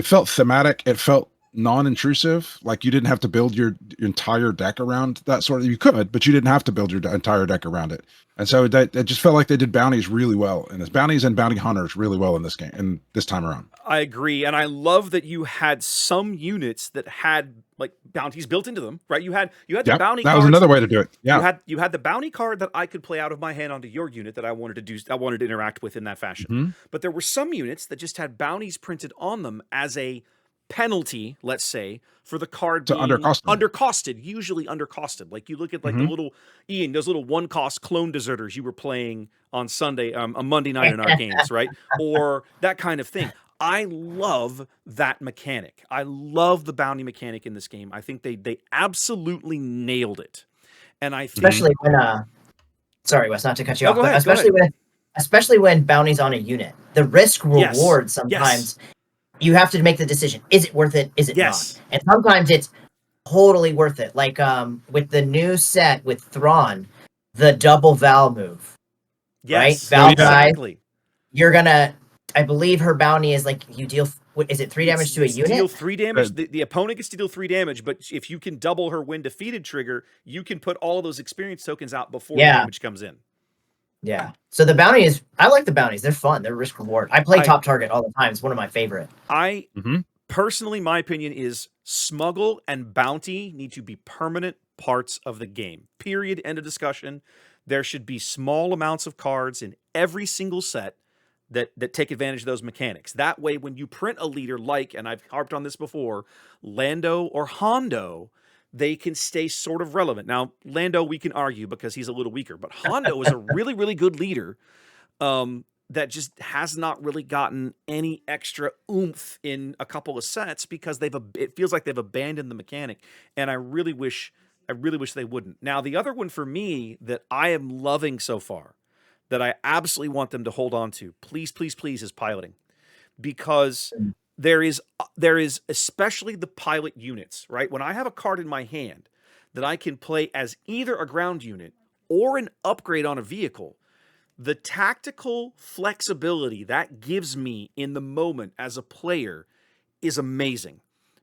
felt thematic. It felt non-intrusive. Like you didn't have to build your entire deck around that sort of. You could, but you didn't have to build your entire deck around it. And so it just felt like they did bounties really well, and bounties and bounty hunters really well in this game and this time around. I agree, and I love that you had some units that had like bounties built into them. Right? You had the bounty. That was another way to do it. Yeah, you had the bounty card that I could play out of my hand onto your unit that I wanted to interact with in that fashion. But there were some units that just had bounties printed on them as a penalty, let's say, for the card being undercosted, usually undercosted. Like you look at like the little Ian, those little 1-cost clone deserters you were playing on Sunday, a Monday night in our games, right? Or that kind of thing. I love that mechanic. I love the bounty mechanic in this game. I think they absolutely nailed it. And I think, especially when sorry, Wes, not to cut you off, but especially when bounty's on a unit, the risk reward sometimes. You have to make the decision. Is it worth it? Is it not? And sometimes it's totally worth it. Like with the new set with Thrawn, the double Val move. Yes, right? Val exactly. You're gonna, I believe her bounty is like you deal. Is it 3 damage to a unit? Deal 3 damage. The opponent gets to deal 3 damage, but if you can double her when defeated trigger, you can put all of those experience tokens out before the damage comes in. Yeah. So the bounty is, I like the bounties. They're fun. They're risk reward. I play top target all the time. It's one of my favorite. Personally, my opinion is smuggle and bounty need to be permanent parts of the game. Period. End of discussion. There should be small amounts of cards in every single set that take advantage of those mechanics. That way, when you print a leader like, and I've harped on this before, Lando or Hondo, they can stay sort of relevant. Now, Lando, we can argue because he's a little weaker, but Hondo is a really, really good leader that just has not really gotten any extra oomph in a couple of sets because it feels like they've abandoned the mechanic, and I really wish they wouldn't. Now, the other one for me that I am loving so far, that I absolutely want them to hold on to, please, please, please, is piloting. Because there is especially the pilot units, right? When I have a card in my hand that I can play as either a ground unit or an upgrade on a vehicle, the tactical flexibility that gives me in the moment as a player is amazing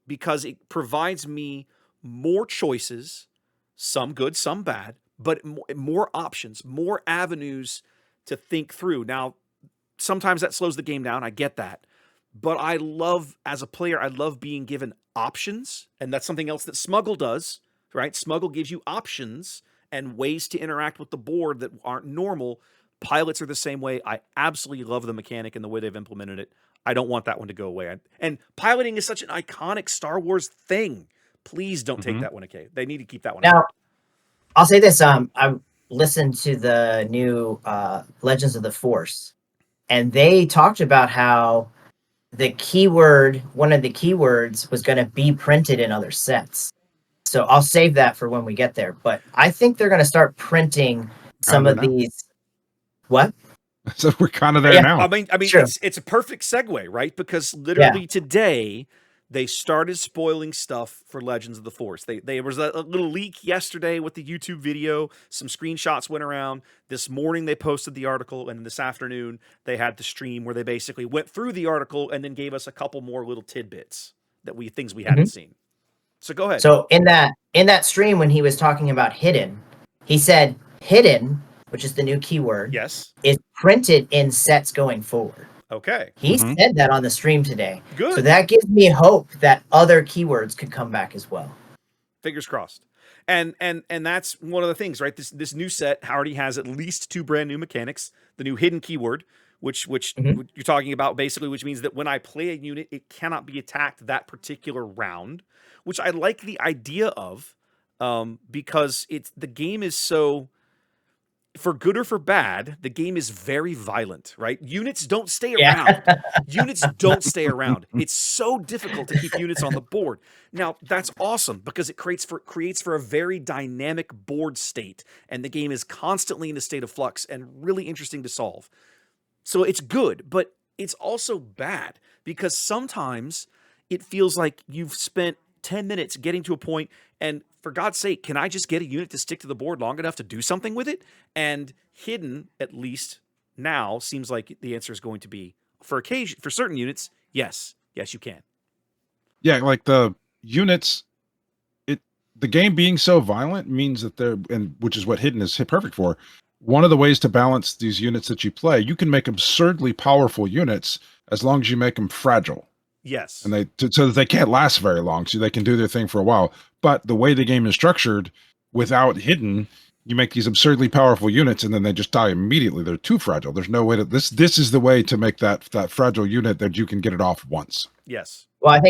because it provides me more choices, some good, some bad, but more options, more avenues to think through. Now, sometimes that slows the game down. I get that. But I love, as a player, I love being given options. And that's something else that Smuggle does, right? Smuggle gives you options and ways to interact with the board that aren't normal. Pilots are the same way. I absolutely love the mechanic and the way they've implemented it. I don't want that one to go away. And piloting is such an iconic Star Wars thing. Please don't take that one away. They need to keep that one. Now, I'll say this. I listened to the new Legends of the Force, and they talked about how one of the keywords was going to be printed in other sets. So I'll save that for when we get there. But I think they're going to start printing some of these. What? So we're kind of there now. I mean, sure. It's a perfect segue, right? Because literally today they started spoiling stuff for Legends of the Force. There was a little leak yesterday with the YouTube video. Some screenshots went around. This morning they posted the article, and this afternoon they had the stream where they basically went through the article and then gave us a couple more little tidbits things we hadn't seen. So go ahead. So in that stream when he was talking about hidden, he said hidden, which is the new keyword, is printed in sets going forward. Okay. He said that on the stream today. Good. So that gives me hope that other keywords could come back as well. Fingers crossed. And that's one of the things, right? This new set already has at least 2 brand new mechanics. The new hidden keyword, which you're talking about basically, which means that when I play a unit, it cannot be attacked that particular round, which I like the idea of, because the game is so, for good or for bad, the game is very violent, right? Units don't stay around. Units don't stay around. It's so difficult to keep units on the board. Now, that's awesome because it creates for a very dynamic board state, and the game is constantly in a state of flux and really interesting to solve. So it's good, but it's also bad because sometimes it feels like you've spent 10 minutes getting to a point, and for God's sake, can I just get a unit to stick to the board long enough to do something with it? And hidden, at least now, seems like the answer is going to be, for certain units, yes, you can. Yeah, like the units, the game being so violent means that which is what hidden is perfect for. One of the ways to balance these units that you play, you can make absurdly powerful units as long as you make them fragile. Yes. And so that they can't last very long, so they can do their thing for a while. But the way the game is structured, without hidden, you make these absurdly powerful units, and then they just die immediately. They're too fragile. There's no way to this is the way to make that fragile unit that you can get it off once. Yes. Well,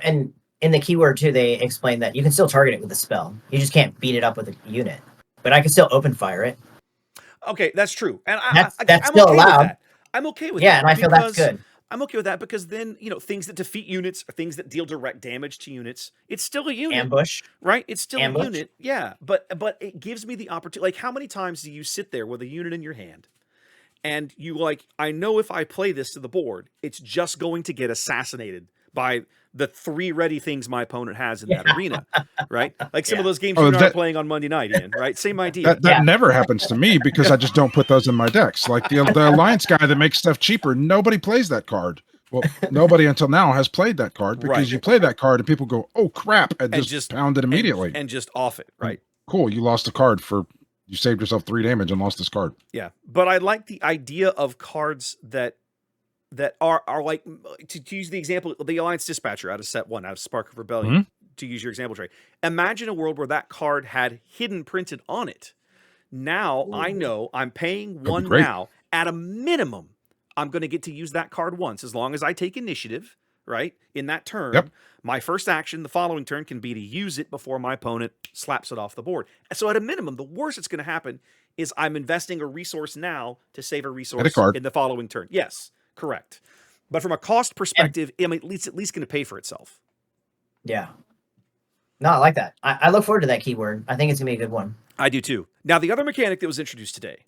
and in the keyword too, they explain that you can still target it with a spell. You just can't beat it up with a unit. But I can still open fire it. Okay, that's true. And that's I'm still okay allowed. With that. I'm okay with that. Yeah, and I feel that's good. I'm okay with that because then, things that defeat units, or things that deal direct damage to units, it's still a unit. Ambush. Right? It's still a unit. Yeah. But it gives me the opportunity. Like, how many times do you sit there with a unit in your hand and I know if I play this to the board, it's just going to get assassinated by the 3 ready things my opponent has in that arena, right? Like some of those games you and I are playing on Monday night, Ian, right? Same idea. That never happens to me because I just don't put those in my decks. Like the Alliance guy that makes stuff cheaper, nobody plays that card. Well, nobody until now has played that card because you play that card and people go, oh crap, and just pound it immediately. And just off it, right? Cool, you lost a card you saved yourself 3 damage and lost this card. Yeah, but I like the idea of cards that are like, to use the example, the Alliance Dispatcher out of set 1, out of Spark of Rebellion, to use your example, Trey. Imagine a world where that card had hidden printed on it. Now I know I'm paying 1 now. At a minimum, I'm going to get to use that card once. As long as I take initiative, right, in that turn, Yep. my first action the following turn can be to use it before my opponent slaps it off the board. So at a minimum, the worst that's going to happen is I'm investing a resource now to save a resource in the following turn. Yes, correct. But from a cost perspective, I mean, it's at least going to pay for itself. Yeah. No, I like that. I look forward to that keyword. I think it's going to be a good one. I do too. Now, the other mechanic that was introduced today,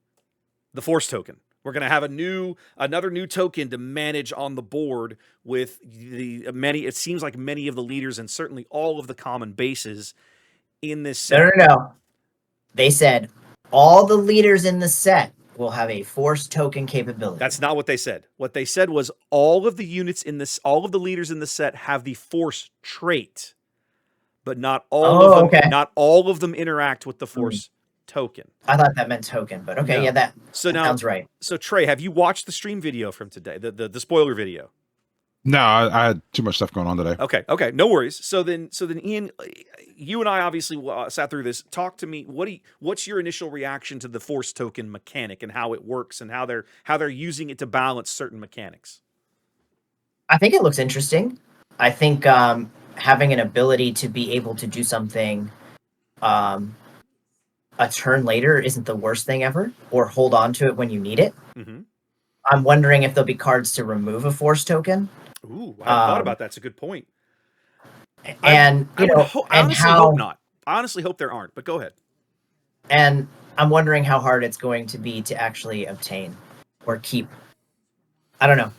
the force token. We're going to have another new token to manage on the board with the many. It seems like many of the leaders and certainly all of the common bases in this set. No. They said all the leaders in the set will have a force token capability. That's not what they said. What they said was all of the units in this, all of the leaders in the set have the force trait, but not all of them. Okay. Not all of them interact with the force token. I thought that meant token, but okay, No. that now, sounds right. So Trey, have you watched the stream video from today? The spoiler video? No, I had too much stuff going on today. Okay, no worries. So then, Ian, you and I obviously sat through this. Talk to me. What's your initial reaction to the force token mechanic and how it works and how they're using it to balance certain mechanics? I think it looks interesting. I think having an ability to be able to do something a turn later isn't the worst thing ever, or hold on to it when you need it. Mm-hmm. I'm wondering if there'll be cards to remove a force token. Ooh, I hadn't thought about that. It's a good point. And I honestly hope not. I honestly hope there aren't, but go ahead. And I'm wondering how hard it's going to be to actually obtain or keep. I don't know.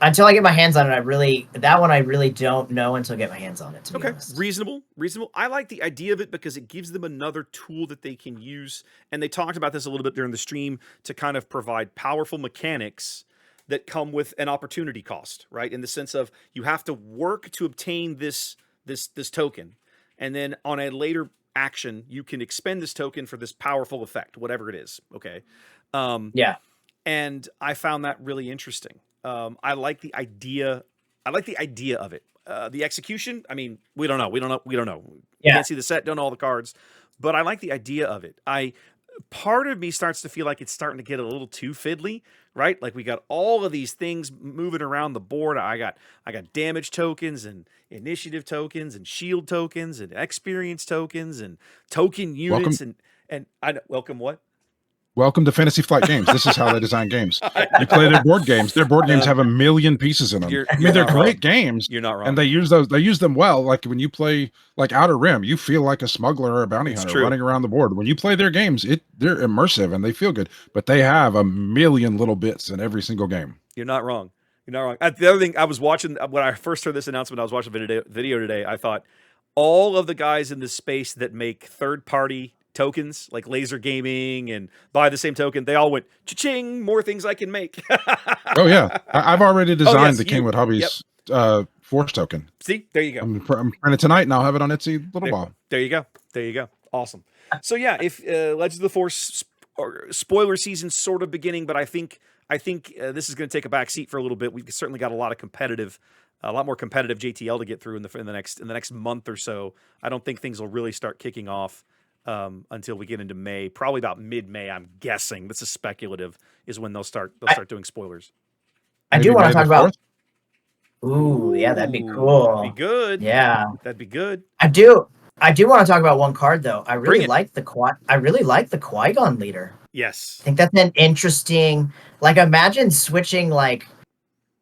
Until I get my hands on it, I really don't know until I get my hands on it. To be honest. Reasonable. I like the idea of it because it gives them another tool that they can use. And they talked about this a little bit during the stream to kind of provide powerful mechanics that come with an opportunity cost, right? In the sense of you have to work to obtain this token, and then on a later action, you can expend this token for this powerful effect, whatever it is. Okay. Yeah. And I found that really interesting. I like the idea. I like the idea of it. The execution, I mean, we don't know. Yeah. Can't see the set, don't know all the cards, but I like the idea of it. Part of me starts to feel like it's starting to get a little too fiddly, right? Like we got all of these things moving around the board. I got damage tokens and initiative tokens and shield tokens and experience tokens and token units and I welcome what? Welcome to Fantasy Flight Games. This is how they design games. You play their board games. Their board games have a million pieces in them. They're great games. You're not wrong. And they use those. They use them well. Like when you play like Outer Rim, you feel like a smuggler or a bounty hunter running around the board. When you play their games, they're immersive and they feel good. But they have a million little bits in every single game. You're not wrong. The other thing I was watching when I first heard this announcement, I was watching a video today. I thought all of the guys in this space that make third-party tokens like laser gaming and buy the same token, they all went cha-ching, more things I can make. Oh yeah, I've already designed the Kingwood Hobbies force token. See, there you go. I'm printing tonight and I'll have it on Etsy little while. There you go. Awesome. So yeah, if Legends of the Force spoiler season sort of beginning, but I think this is going to take a back seat for a little bit. We've certainly got a lot more competitive JTL to get through in the next month or so. I don't think things will really start kicking off until we get into May, probably about mid-May. I'm guessing. This is speculative. Is when they'll start doing spoilers. I do want to talk about. Ooh, yeah, that'd be cool. That'd be good. Yeah, that'd be good. I do want to talk about one card though. I really like the Qui-Gon leader. Yes, I think that's an interesting. Like, imagine switching like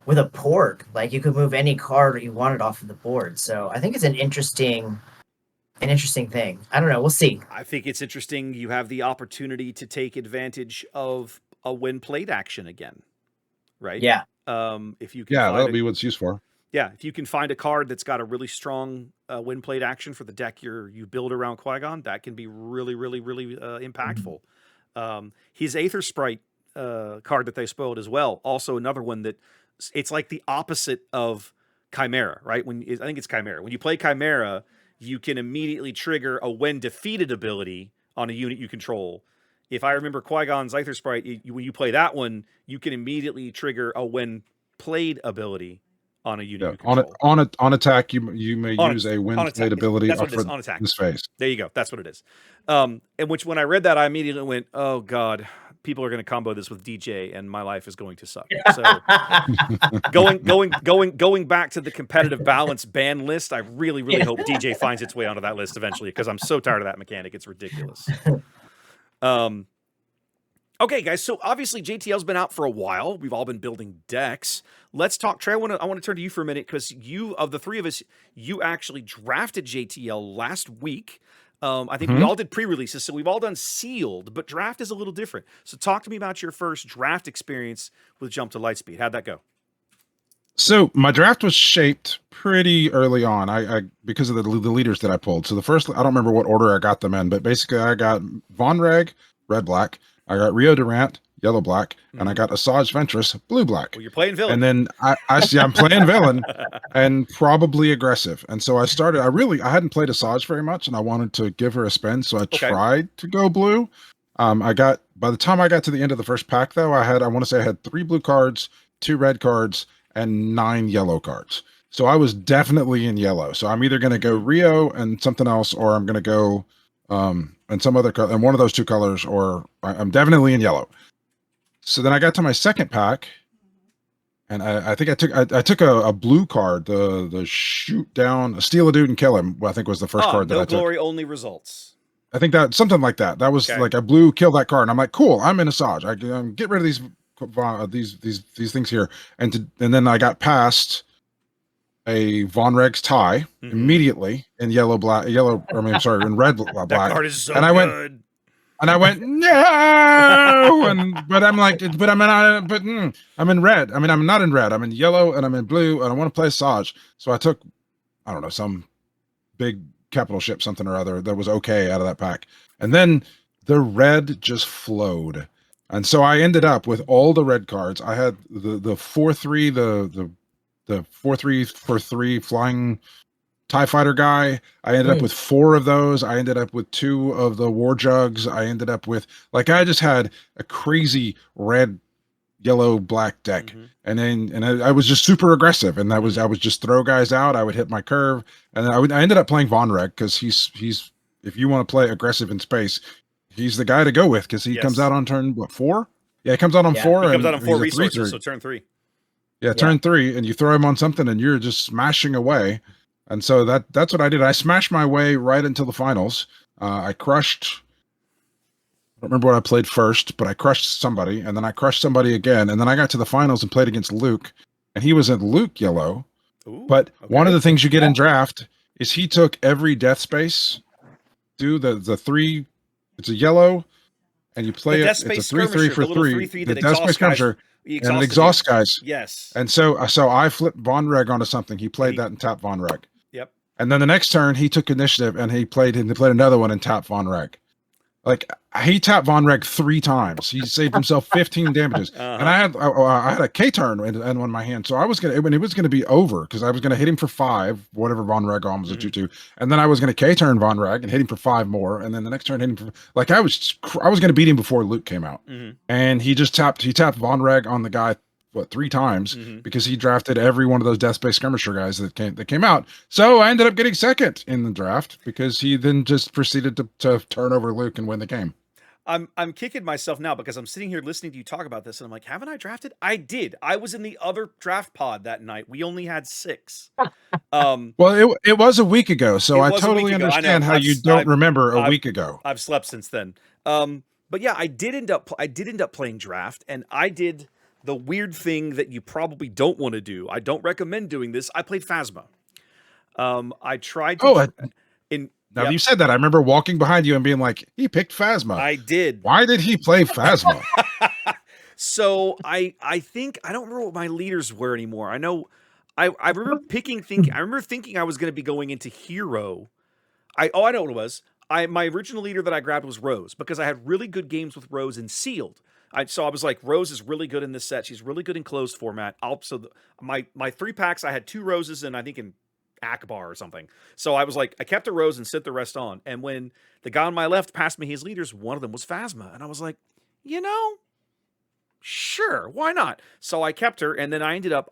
with a port. Like, you could move any card you wanted off of the board. So I think it's an interesting thing. I don't know. We'll see. I think it's interesting. You have the opportunity to take advantage of a when played action again, right? Yeah. If you can that'll be what it's used for. Yeah, if you can find a card that's got a really strong when played action for the deck you build around Qui-Gon, that can be really, really, really impactful. His Aether Sprite card that they spoiled as well, also another one that it's like the opposite of Chimera, right? I think it's Chimera. When you play Chimera, you can immediately trigger a when defeated ability on a unit you control. If I remember Qui-Gon's Aether Sprite, when you play that one, you can immediately trigger a when played ability on a unit you control. On attack, you may use a when played ability that's what it is, on attack. This phase. There you go. That's what it is. And when I read that, I immediately went, oh God, people are going to combo this with DJ, and my life is going to suck. So going back to the competitive balance ban list, I really, really hope DJ finds its way onto that list eventually, because I'm so tired of that mechanic. It's ridiculous. Okay, guys. So obviously JTL's been out for a while. We've all been building decks. Let's talk. Trey, I want to turn to you for a minute, because you, of the three of us, you actually drafted JTL last week. I think we all did pre-releases, so we've all done sealed, but draft is a little different. So talk to me about your first draft experience with Jump to Lightspeed. How'd that go? So my draft was shaped pretty early on. I because of the leaders that I pulled. So the first, I don't remember what order I got them in, but basically I got Von Reg, red black. I got Rio Durant, yellow black, and I got Asajj Ventress, blue black. Well, you're playing villain. And then I see I'm playing villain and probably aggressive. And so I started. I hadn't played Asajj very much, and I wanted to give her a spin, so I tried to go blue. By the time I got to the end of the first pack, though, I want to say I had 3 blue cards, 2 red cards, and 9 yellow cards. So I was definitely in yellow. So I'm either going to go Rio and something else, or I'm going to go and some other color, and one of those 2 colors, or I'm definitely in yellow. So then I got to my second pack, and I think I took a blue card, the shoot down, steal a dude and kill him. I think was the first card that I took. No glory, only results. I think that something like that. That was like a blue kill that card, and I'm like, cool, I'm in Asajj. I get rid of these things here, and then I got past a Von Reg's tie immediately in in red black. That card is so good. I went no, but I'm like, I'm in red. I mean, I'm not in red. I'm in yellow and I'm in blue, and I want to play Asajj. So I took, I don't know, some big capital ship, something or other that was okay out of that pack, and then the red just flowed, and so I ended up with all the red cards. I had the 4/3, the 4/3 for 3 flying TIE fighter guy. I ended up with 4 of those. I ended up with 2 of the war jugs. I ended up with, like, I just had a crazy red, yellow, black deck. And I was just super aggressive. And I would just throw guys out. I would hit my curve. And I ended up playing Von Reg, because he's if you want to play aggressive in space, he's the guy to go with, because he comes out on turn 4? Yeah, he comes out on 4. He comes out on 4 resources, so turn 3. Yeah, turn 3, and you throw him on something, and you're just smashing away. And so that's what I did. I smashed my way right into the finals. I crushed, I don't remember what I played first, but I crushed somebody, and then I crushed somebody again, and then I got to the finals and played against Luke, and he was in Luke yellow. But one of the things you get in draft is he took every death space, do the 3, it's a yellow, and you play it, it's a 3/3 for 3, the death space skirmisher. And it exhausts guys. Yes. And so I flipped Von Reg onto something. He played that and tapped Von Reg. Yep. And then the next turn he took initiative and he played another one and tapped Von Reg. Like, he tapped Von Reg 3 times. He saved himself 15 damages. And I had a K turn in one of my hands. So I was it was gonna be over, because I was gonna hit him for 5, whatever Von Reg on was a 2/2. And then I was gonna K turn Von Reg and hit him for 5 more. And then the next turn hit him for, like, I was gonna beat him before Luke came out. And he tapped Von Reg on the guy 3 times, because he drafted every one of those death space skirmisher guys that came out. So I ended up getting second in the draft, because he then just proceeded to turn over Luke and win the game. I'm kicking myself now, because I'm sitting here listening to you talk about this, and I'm like, haven't I drafted? I did. I was in the other draft pod that night. We only had 6. Well, it was a week ago, so I totally understand how you don't remember a week ago. I've slept since then. But yeah, I did end up playing draft, and I did the weird thing that you probably don't want to do. I don't recommend doing this. I played Phasma. I tried to. Now you said that, I remember walking behind you and being like, he picked Phasma. I did. Why did he play Phasma? So I think, I don't remember what my leaders were anymore. I know I remember thinking I was going to be going into hero. I know what it was. My original leader that I grabbed was Rose, because I had really good games with Rose in sealed. So I was like, Rose is really good in this set. She's really good in closed format. My 3 packs, I had 2 Roses and I think in Akbar or something. So I was like, I kept a Rose and sent the rest on. And when the guy on my left passed me his leaders, one of them was Phasma. And I was like, Sure, why not? So I kept her, and then I ended up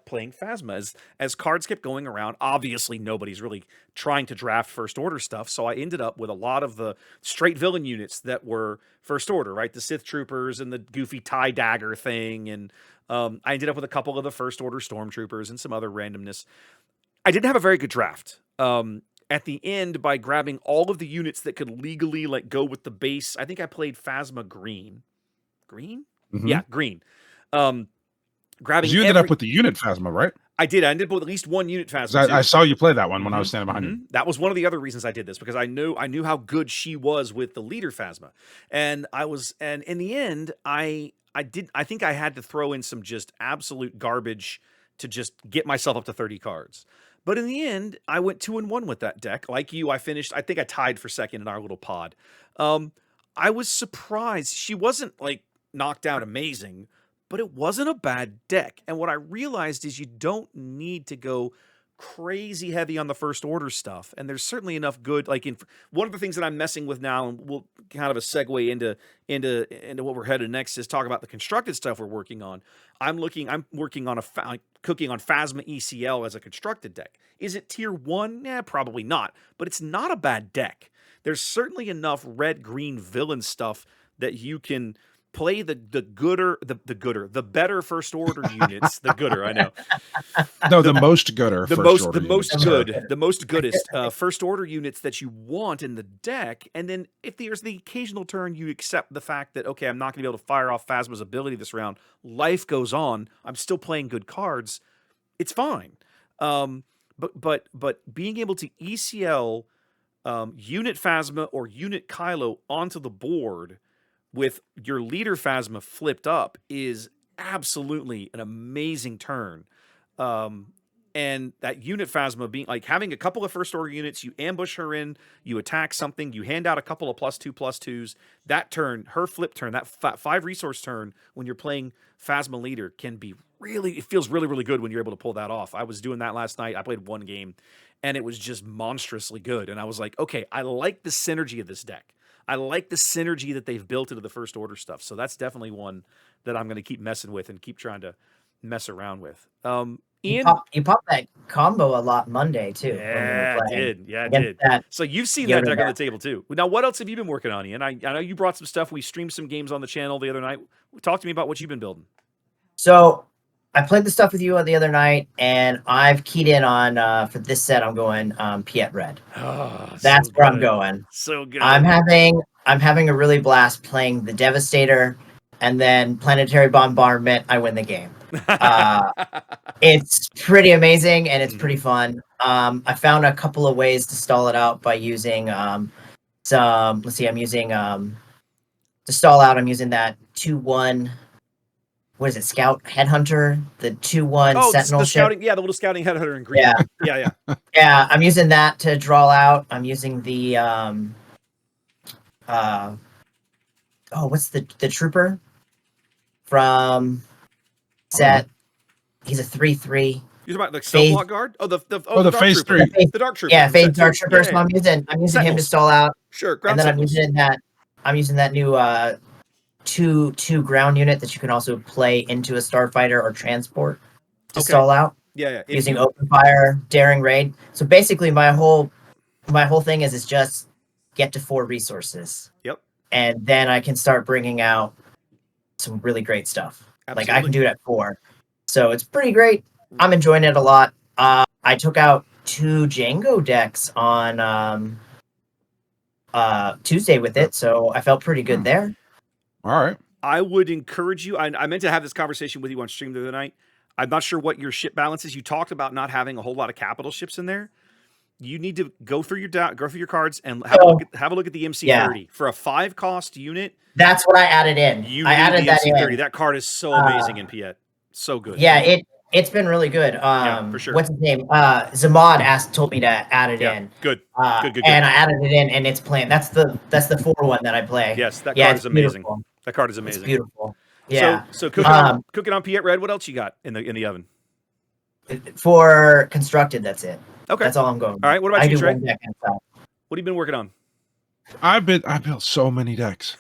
playing Phasma as cards kept going around. Obviously, nobody's really trying to draft first order stuff, so I ended up with a lot of the straight villain units that were first order, right? The Sith Troopers and the goofy tie dagger thing, and I ended up with a couple of the first order stormtroopers and some other randomness. I didn't have a very good draft. At the end, by grabbing all of the units that could legally like go with the base, I think I played Phasma Green. Green? Mm-hmm. Yeah, green. Grabbing. You ended up with the unit Phasma, right? I did. I ended up with at least one unit Phasma. I saw you play that one when I was standing behind you. That was one of the other reasons I did this, because I knew how good she was with the leader Phasma, and in the end, I think I had to throw in some just absolute garbage to just get myself up to 30 cards. But in the end, I went 2-1 with that deck. Like you, I think I tied for second in our little pod. I was surprised. She wasn't like knocked out amazing, but it wasn't a bad deck. And what I realized is you don't need to go crazy heavy on the first order stuff. And there's certainly enough good, like one of the things that I'm messing with now, and we'll kind of a segue into what we're headed next, is talk about the constructed stuff we're working on. I'm working on cooking on Phasma ECL as a constructed deck. Is it tier 1? Yeah, probably not, but it's not a bad deck. There's certainly enough red-green villain stuff that you can play the better first order units. The gooder, I know. No, the most gooder. The most goodest first order units that you want in the deck. And then if there's the occasional turn you accept the fact that, okay, I'm not going to be able to fire off Phasma's ability this round. Life goes on. I'm still playing good cards. It's fine. But being able to ECL unit Phasma or unit Kylo onto the board with your leader Phasma flipped up is absolutely an amazing turn. And that unit Phasma being like having a couple of first order units, you ambush her in, you attack something, you hand out a couple of +2/+2s. That turn, her flip turn, that 5 resource turn when you're playing Phasma leader can be it feels really, really good when you're able to pull that off. I was doing that last night. I played one game and it was just monstrously good. And I was like, okay, I like the synergy of this deck. I like the synergy that they've built into the first order stuff. So that's definitely one that I'm going to keep messing with and keep trying to mess around with. Ian, you popped that combo a lot Monday too. Yeah, I did. Yeah, I did. So you've seen that deck on the table too. Now, what else have you been working on, Ian? I know you brought some stuff. We streamed some games on the channel the other night. Talk to me about what you've been building. So I played the stuff with you the other night, and I've keyed in on for this set. I'm going Piet Red. Oh, that's where I'm going. So good. I'm having a really blast playing the Devastator, and then Planetary Bombardment. I win the game. It's pretty amazing and it's pretty fun. I found a couple of ways to stall it out by using let's see, I'm using to stall out, I'm using that 2/1. What is it? Scout Headhunter, the 2/1 Sentinel the ship. scouting, the little scouting headhunter in green. Yeah. Yeah, I'm using that to draw out. I'm using the what's the trooper from set? He's a 3/3. You're about the cell block guard? The phase trooper. 3. The dark trooper. Yeah, phase dark trooper. So I'm using him to stall out. Sure. And then I'm using that new two ground unit that you can also play into a starfighter or transport to stall out. Yeah. Using open fire, daring raid. So basically my whole thing is just get to 4 resources. Yep. And then I can start bringing out some really great stuff. Absolutely. Like I can do it at 4. So it's pretty great. I'm enjoying it a lot. I took out 2 Jango decks on Tuesday with it, so I felt pretty good there. All right. I would encourage you. I meant to have this conversation with you on stream the other night. I'm not sure what your ship balance is. You talked about not having a whole lot of capital ships in there. You need to go through your cards and have a look at the MC30 for a 5-cost unit. That's what I added in. I added that MC30. in. That card is so amazing in Piet. So good. Yeah, it's been really good. For sure. What's his name? Zamad told me to add it in. Good. Good. And I added it in, and it's playing. That's the 4-1 that I play. Yes, that card is amazing. Beautiful. That card is amazing. It's beautiful. Yeah. So cooking on Piet Red. What else you got in the oven? For constructed, that's it. Okay. That's all I'm going. All right. What about you, Trey? What have you been working on? I built so many decks.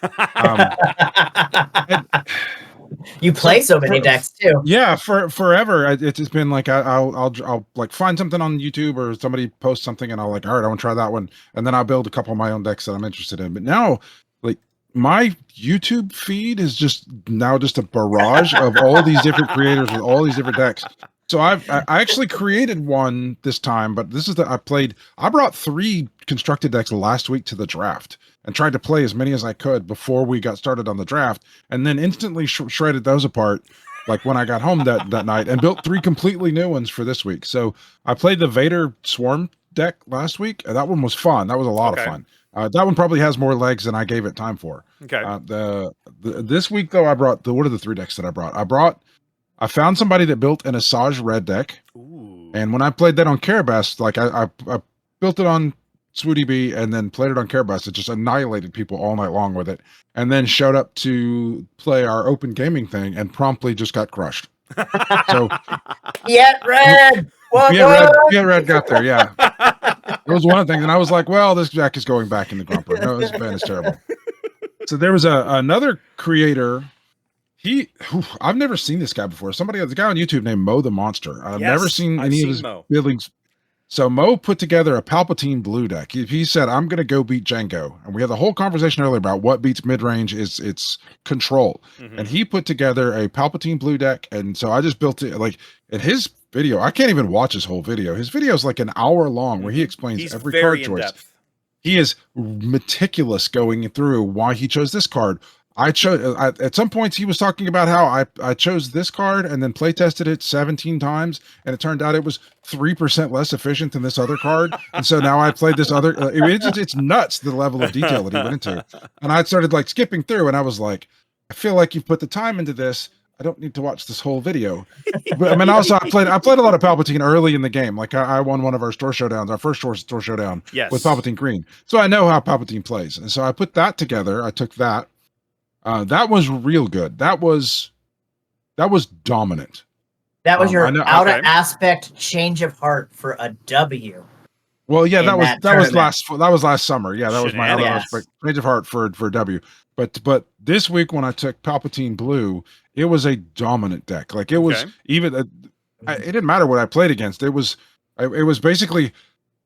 You play so many decks too. Yeah, for forever. It's just been like I'll like find something on YouTube or somebody posts something and I'll like, all right, I want to try that one, and then I'll build a couple of my own decks that I'm interested in. But now, like my YouTube feed is just a barrage of all these different creators with all these different decks. So I actually created one this time, but this is I brought 3 constructed decks last week to the draft and tried to play as many as I could before we got started on the draft, and then instantly shredded those apart like when I got home that night, and built 3 completely new ones for this week. So I played the Vader Swarm deck last week. That one was fun. That was a lot of fun. That one probably has more legs than I gave it time for. Okay. This week though, I brought what are the 3 decks that I brought? I found somebody that built an Asajj red deck. Ooh. And when I played that on Carabas, like I built it on Swooty B and then played it on Carabas. It just annihilated people all night long with it. And then showed up to play our open gaming thing and promptly just got crushed. So Yet red. Yeah, red got there. Yeah. It was one of the things. And I was like, well, this deck is going back in the grumper. No, this band is terrible. So there was another creator. I've never seen this guy before. The guy on YouTube named Mo the Monster. I've never seen any of his buildings. So Mo put together a Palpatine blue deck. He said, I'm going to go beat Jango. And we had the whole conversation earlier about what beats mid-range is its control. Mm-hmm. And he put together a Palpatine blue deck. And so I just built it like in his video. I can't even watch his whole video. His video is like an hour long where he explains every card choice. He is meticulous going through why he chose this card. At some points he was talking about how I chose this card and then play tested it 17 times, and it turned out it was 3% less efficient than this other card. And so now I played this other, it's nuts, the level of detail that he went into. And I started like skipping through and I was like, I feel like you've put the time into this. I don't need to watch this whole video. But I mean, also I played a lot of Palpatine early in the game. Like I won one of our store showdowns, our first store showdown with Palpatine Green. So I know how Palpatine plays. And so I put that together. I took that. That was real good. That was dominant. That was your out of aspect change of heart for a W. Well, yeah, that was last summer. Yeah, that was my out of aspect change of heart for W. But this week when I took Palpatine Blue, it was a dominant deck. Like it was even it didn't matter what I played against. It was basically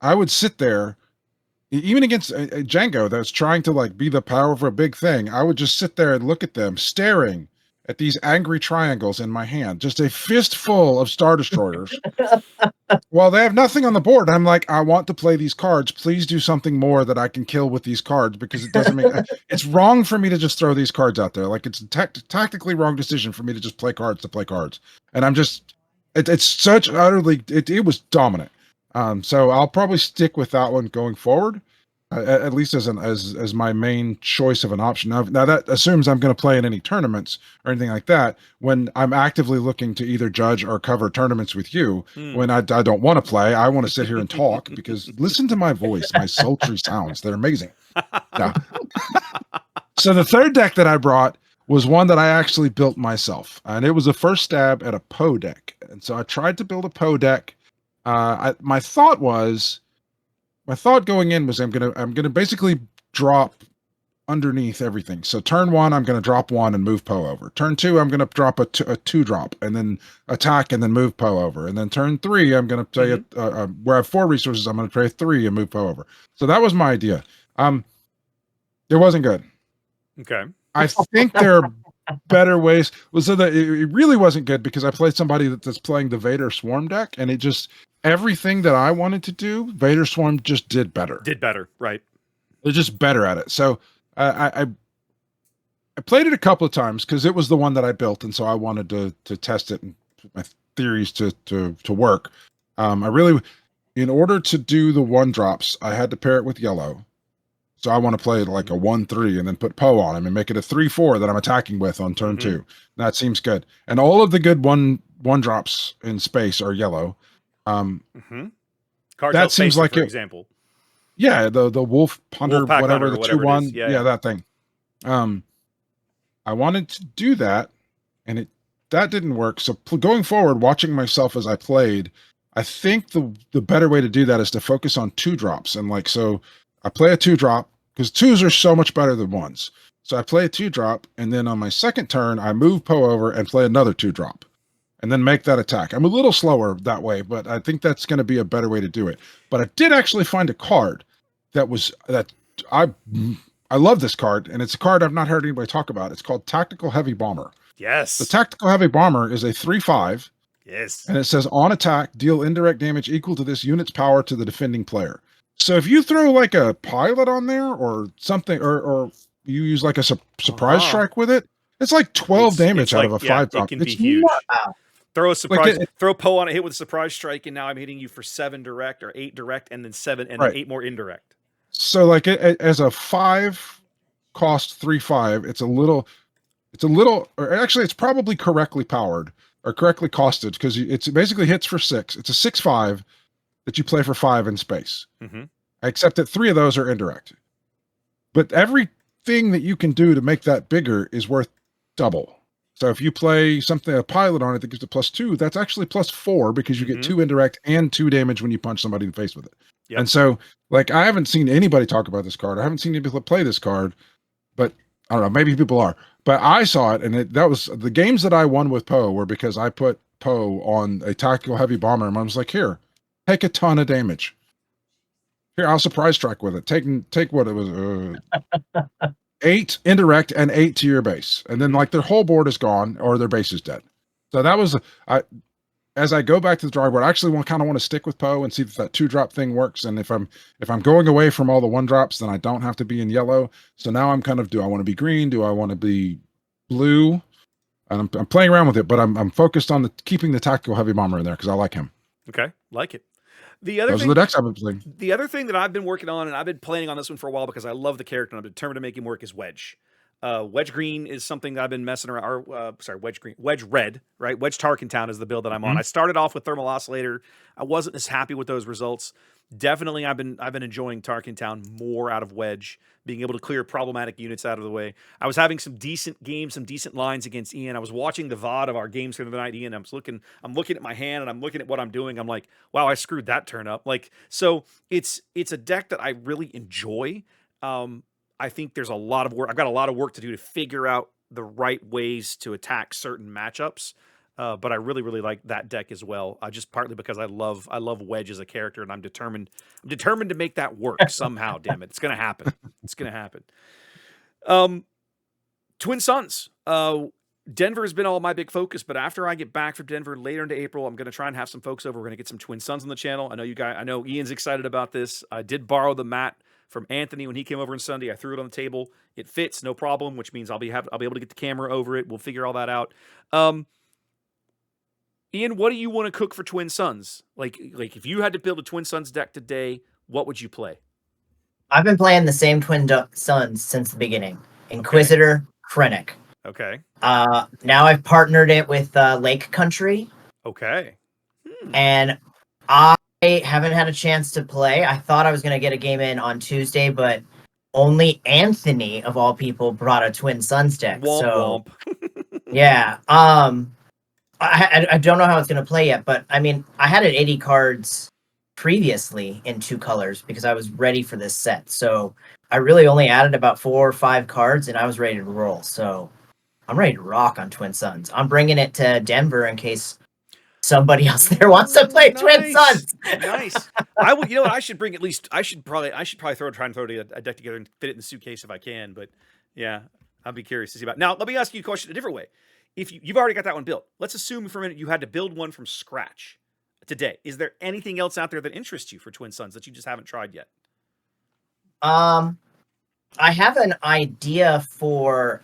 I would sit there. Even against Jango that's trying to like be the power of a big thing, I would just sit there and look at them staring at these angry triangles in my hand, just a fistful of Star Destroyers. Well, they have nothing on the board. I'm like, I want to play these cards. Please do something more that I can kill with these cards, because it doesn't make it's wrong for me to just throw these cards out there. Like it's a tactically wrong decision for me to just play cards to play cards. And I'm just it's such utterly it was dominant. So I'll probably stick with that one going forward, at least as my main choice of an option. Now that assumes I'm going to play in any tournaments or anything like that. When I'm actively looking to either judge or cover tournaments with you, when I don't want to play, I want to sit here and talk because listen to my voice, my sultry sounds. They're amazing. No. So the third deck that I brought was one that I actually built myself, and it was the first stab at a Poe deck. And so I tried to build a Poe deck. My thought going in was I'm gonna basically drop underneath everything. So turn 1, I'm gonna drop 1 and move Poe over. Turn 2, I'm gonna drop a 2 drop and then attack and then move Poe over. And then turn 3, I'm gonna play where I have 4 resources. I'm gonna play 3 and move Poe over. So that was my idea. It wasn't good. Okay. I think there are better ways. Well, so that it really wasn't good because I played somebody that's playing the Vader Swarm deck, and it just everything that I wanted to do, Vader Swarm just did better. Right? They're just better at it. So I played it a couple of times because it was the one that I built, and so I wanted to test it and put my theories to work. In order to do the 1-drops, I had to pair it with yellow. So I want to play it like a 1-3 and then put Poe on him and make it a 3-4 that I'm attacking with on turn 2. That seems good. And all of the good one drops in space are yellow. Cards that seems like for example. Yeah, the Wolf Hunter, whatever, the 2-1. Yeah, that thing. I wanted to do that, and that didn't work. So going forward, watching myself as I played, I think the better way to do that is to focus on 2-drops. And like so I play a 2-drop because 2s are so much better than 1s. So I play a 2-drop, and then on my second turn, I move Poe over and play another 2-drop, and then make that attack. I'm a little slower that way, but I think that's going to be a better way to do it. But I did actually find a card that I love this card, and it's a card I've not heard anybody talk about. It's called Tactical Heavy Bomber. Yes. The Tactical Heavy Bomber is a 3/5. Yes. And it says, on attack, deal indirect damage equal to this unit's power to the defending player. So if you throw like a pilot on there or something, or you use like a surprise strike with it, it's like 12 damage out of a 5-drop. It can be huge. Throw a surprise, like throw Poe on a hit with a surprise strike, and now I'm hitting you for 7 direct or 8 direct, and then 7 and then 8 more indirect. So like as a 5-cost 3/5, it's a little, or actually it's probably correctly powered or correctly costed, because it's basically hits for 6. It's a 6/5 that you play for 5 in space. Except that 3 of those are indirect. But everything that you can do to make that bigger is worth double. So if you play a pilot on it that gives it +2, that's actually +4, because you get 2 indirect and 2 damage when you punch somebody in the face with it. Yep. And so, like, I haven't seen anybody talk about this card. I haven't seen anybody play this card, but I don't know, maybe people are. But I saw it, and that was the games that I won with Poe were because I put Poe on a Tactical Heavy Bomber, and I was like, here, take a ton of damage. Here, I'll surprise strike with it. Take what it was, 8 indirect and 8 to your base, and then like their whole board is gone or their base is dead. So that was as I go back to the drawing board, I actually kind of want to stick with Poe and see if that 2-drop thing works. And if I'm going away from all the 1-drops, then I don't have to be in yellow. So now I'm kind of, do I want to be green? Do I want to be blue? And I'm playing around with it, but I'm focused on keeping the Tactical Heavy Bomber in there because I like him. Okay, like it. Those are the decks I've been playing. The other thing that I've been working on, and I've been planning on this one for a while because I love the character and I'm determined to make him work, is Wedge. Wedge Green is something that I've been messing around. Wedge Red, right? Wedge Tarkentown is the build that I'm on. I started off with Thermal Oscillator. I wasn't as happy with those results. Definitely, I've been enjoying Tarkentown more out of Wedge, being able to clear problematic units out of the way. I was having some decent games, some decent lines against Ian. I was watching the VOD of our games for the night, Ian. I'm looking at my hand and I'm looking at what I'm doing. I'm like, wow, I screwed that turn up. Like, so it's a deck that I really enjoy. I think there's a lot of work. I've got a lot of work to do to figure out the right ways to attack certain matchups. But I really, really like that deck as well. Just partly because I love Wedge as a character, and I'm determined to make that work somehow. Damn it, it's gonna happen. It's gonna happen. Twin Suns. Denver has been all my big focus, but after I get back from Denver later into April, I'm gonna try and have some folks over. We're gonna get some Twin Suns on the channel. I know Ian's excited about this. I did borrow the mat from Anthony when he came over on Sunday. I threw it on the table. It fits, no problem, which means I'll be able to get the camera over it. We'll figure all that out. Ian, what do you want to cook for Twin Suns? Like if you had to build a Twin Suns deck today, what would you play? I've been playing the same Twin Suns since the beginning. Inquisitor, Krennic. Okay. Now I've partnered it with Lake Country. Okay. And I haven't had a chance to play. I thought I was going to get a game in on Tuesday, but only Anthony, of all people, brought a Twin Suns deck. Womp womp. Yeah. I don't know how it's going to play yet, but I mean, I had it 80 cards previously in 2 colors because I was ready for this set. So I really only added about 4 or 5 cards and I was ready to roll. So I'm ready to rock on Twin Suns. I'm bringing it to Denver in case somebody else there wants to play Twin Suns. Nice. I would. You know what? I should bring at least. I should probably try and throw a deck together and fit it in the suitcase if I can. But yeah, I'll be curious to see about. Now, let me ask you a question a different way. If you've already got that one built, let's assume for a minute you had to build one from scratch today. Is there anything else out there that interests you for Twin Suns that you just haven't tried yet? I have an idea for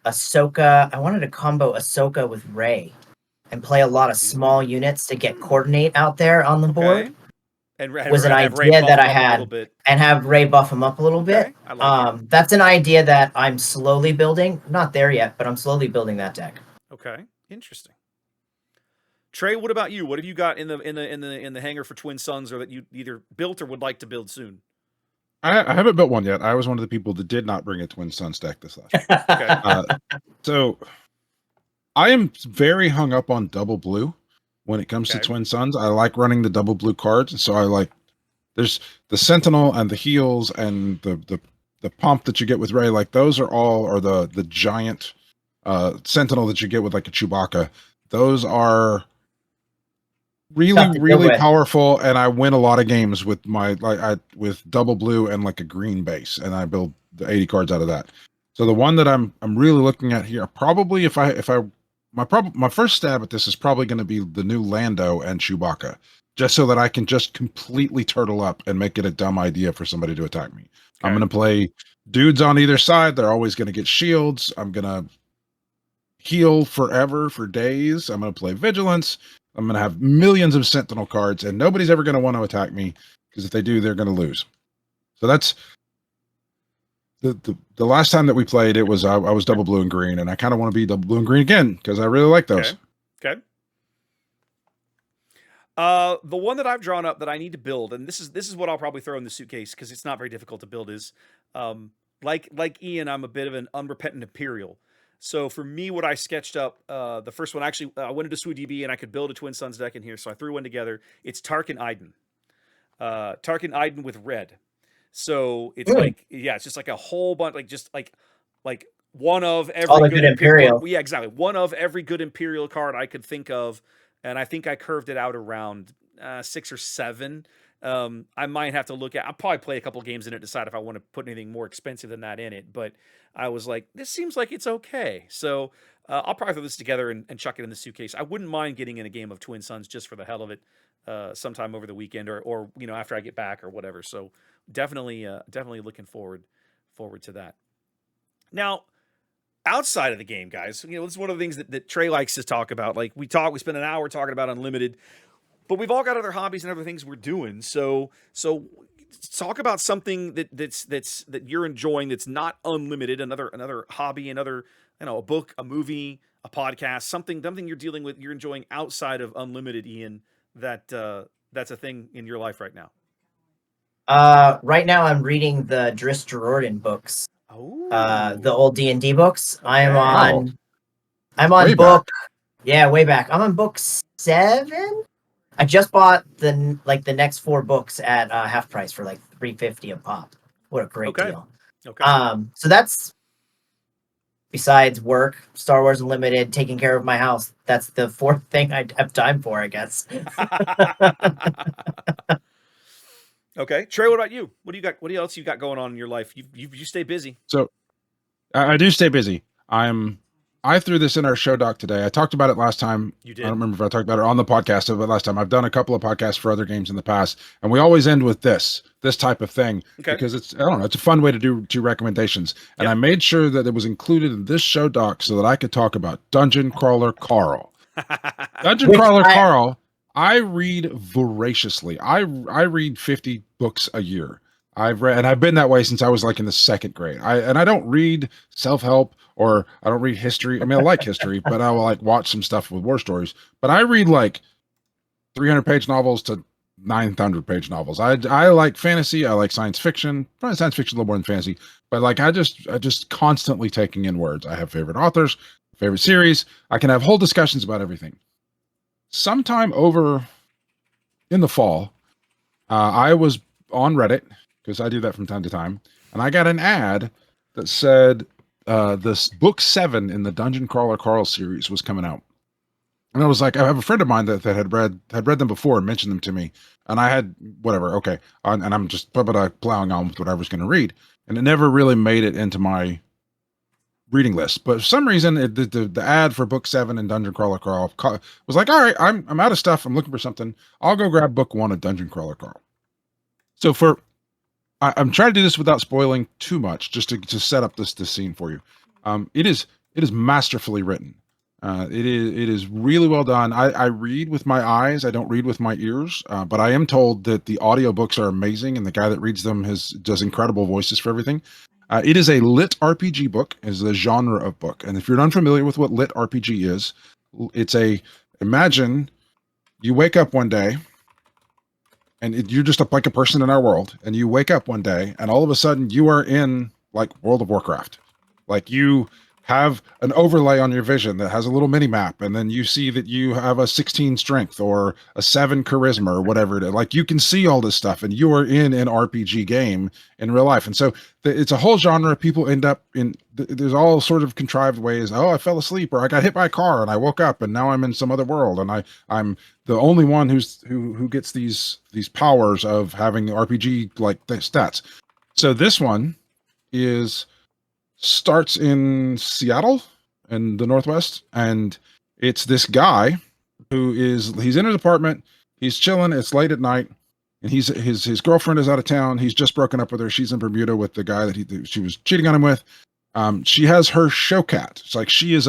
Ahsoka. I wanted to combo Ahsoka with Rey and play a lot of small units to get coordinate out there on the board. And was an idea that I had, and have Rey buff him up a little bit. I like that's an idea that I'm slowly building. Not there yet, but I'm slowly building that deck. Okay, interesting. Trey, what about you? What have you got in the hangar for Twin Suns, or that you either built or would like to build soon? I haven't built one yet. I was one of the people that did not bring a Twin Suns deck this last year. Okay. So I am very hung up on double blue. When it comes to Twin Suns, I like running the double blue cards, and so I like there's the Sentinel and the heals and the pump that you get with Ray, like those are all, or the giant sentinel that you get with like a Chewbacca. Those are really powerful, and I win a lot of games with my with double blue and like a green base, and I build the 80 cards out of that. So the one that I'm really looking at here, probably my first stab at this is probably going to be the new Lando and Chewbacca, just so that I can just completely turtle up and make it a dumb idea for somebody to attack me. Okay. I'm going to play dudes on either side. They're always going to get shields. I'm going to heal forever for days. I'm going to play vigilance. I'm going to have millions of sentinel cards, and nobody's ever going to want to attack me, because if they do, they're going to lose. So that's the last time that we played. It was I was double blue and green, and I kind of want to be double blue and green again because I really like those. Okay. The one that I've drawn up that I need to build, and this is what I'll probably throw in the suitcase because it's not very difficult to build, is like Ian, I'm a bit of an unrepentant Imperial. So for me, what I sketched up, the first one, actually, I went into SWDB and I could build a Twin Suns deck in here, so I threw one together. It's Tarkin Iden. Tarkin Iden with red. So it's it's just like a whole bunch, like one of every good Imperial. Yeah, exactly. One of every good Imperial card I could think of, and I think I curved it out around 6 or 7. I might have to look at. I'll probably play a couple games in it, decide if I want to put anything more expensive than that in it. But I was like, this seems like it's okay. So I'll probably throw this together and chuck it in the suitcase. I wouldn't mind getting in a game of Twin Suns just for the hell of it, sometime over the weekend or after I get back or whatever. So definitely looking forward to that. Now, outside of the game, guys, this is one of the things that Trey likes to talk about. Like we spend an hour talking about Unlimited. But we've all got other hobbies and other things we're doing. So talk about something that you're enjoying that's not Unlimited, another hobby, a book, a movie, a podcast, something you're dealing with, you're enjoying outside of Unlimited, Ian, that's a thing in your life right now. Right now I'm reading the Driss Jordan books. Oh. The old D&D books. Okay. I'm on way book. Back. Yeah, way back. I'm on book 7. I just bought the next 4 books at half price for like $3.50 a pop. What a great deal. Okay. So that's, besides work, Star Wars Unlimited, taking care of my house. That's the 4th thing I have time for, I guess. Okay, Trey, what about you? What do you got? What else you got going on in your life? You stay busy. So I do stay busy. I threw this in our show doc today. I talked about it last time. You did. I don't remember if I talked about it on the podcast, but last time I've done a couple of podcasts for other games in the past, and we always end with this type of thing because it's a fun way to do 2 recommendations. And I made sure that it was included in this show doc so that I could talk about Dungeon Crawler Carl. Dungeon Crawler Carl, I read voraciously. I read 50 books a year. I've been that way since I was like in the 2nd grade. I don't read self-help or I don't read history. I mean, I like history, but I will like watch some stuff with war stories. But I read like 300-page novels to 900-page novels. I like fantasy. I like science fiction. Probably science fiction a little more than fantasy. But like I just constantly taking in words. I have favorite authors, favorite series. I can have whole discussions about everything. Sometime over in the fall, I was on Reddit, because I do that from time to time, and I got an ad that said this book 7 in the Dungeon Crawler Carl series was coming out. And I was like, I have a friend of mine that had read them before and mentioned them to me, and I had whatever, okay, and I'm just plowing on with what I was going to read, and it never really made it into my reading list. But for some reason, the ad for book 7 in Dungeon Crawler Carl was like, all right, I'm out of stuff. I'm looking for something. I'll go grab book 1 of Dungeon Crawler Carl. So I'm trying to do this without spoiling too much, just to set up this scene for you. It is masterfully written. It is really well done. I read with my eyes. I don't read with my ears, but I am told that the audiobooks are amazing, and the guy that reads them does incredible voices for everything. It is a lit RPG book, is the genre of book. And if you're unfamiliar with what lit RPG is, imagine you wake up one day, and you're just like a person in our world, and you wake up one day, and all of a sudden you are in like World of Warcraft. Like you have an overlay on your vision that has a little mini map, and then you see that you have a 16 strength or a 7 charisma or whatever it is. Like, you can see all this stuff, and you are in an RPG game in real life. And so it's a whole genre. People end up in there's all sort of contrived ways. Oh, I fell asleep, or I got hit by a car and I woke up and now I'm in some other world, and I'm the only one who gets these powers of having RPG like stats. So this one starts in Seattle in the Northwest, and it's this guy he's in his apartment, he's chilling, it's late at night, and his girlfriend is out of town, he's just broken up with her, she's in Bermuda with the guy that she was cheating on him with. She has her show cat. It's like she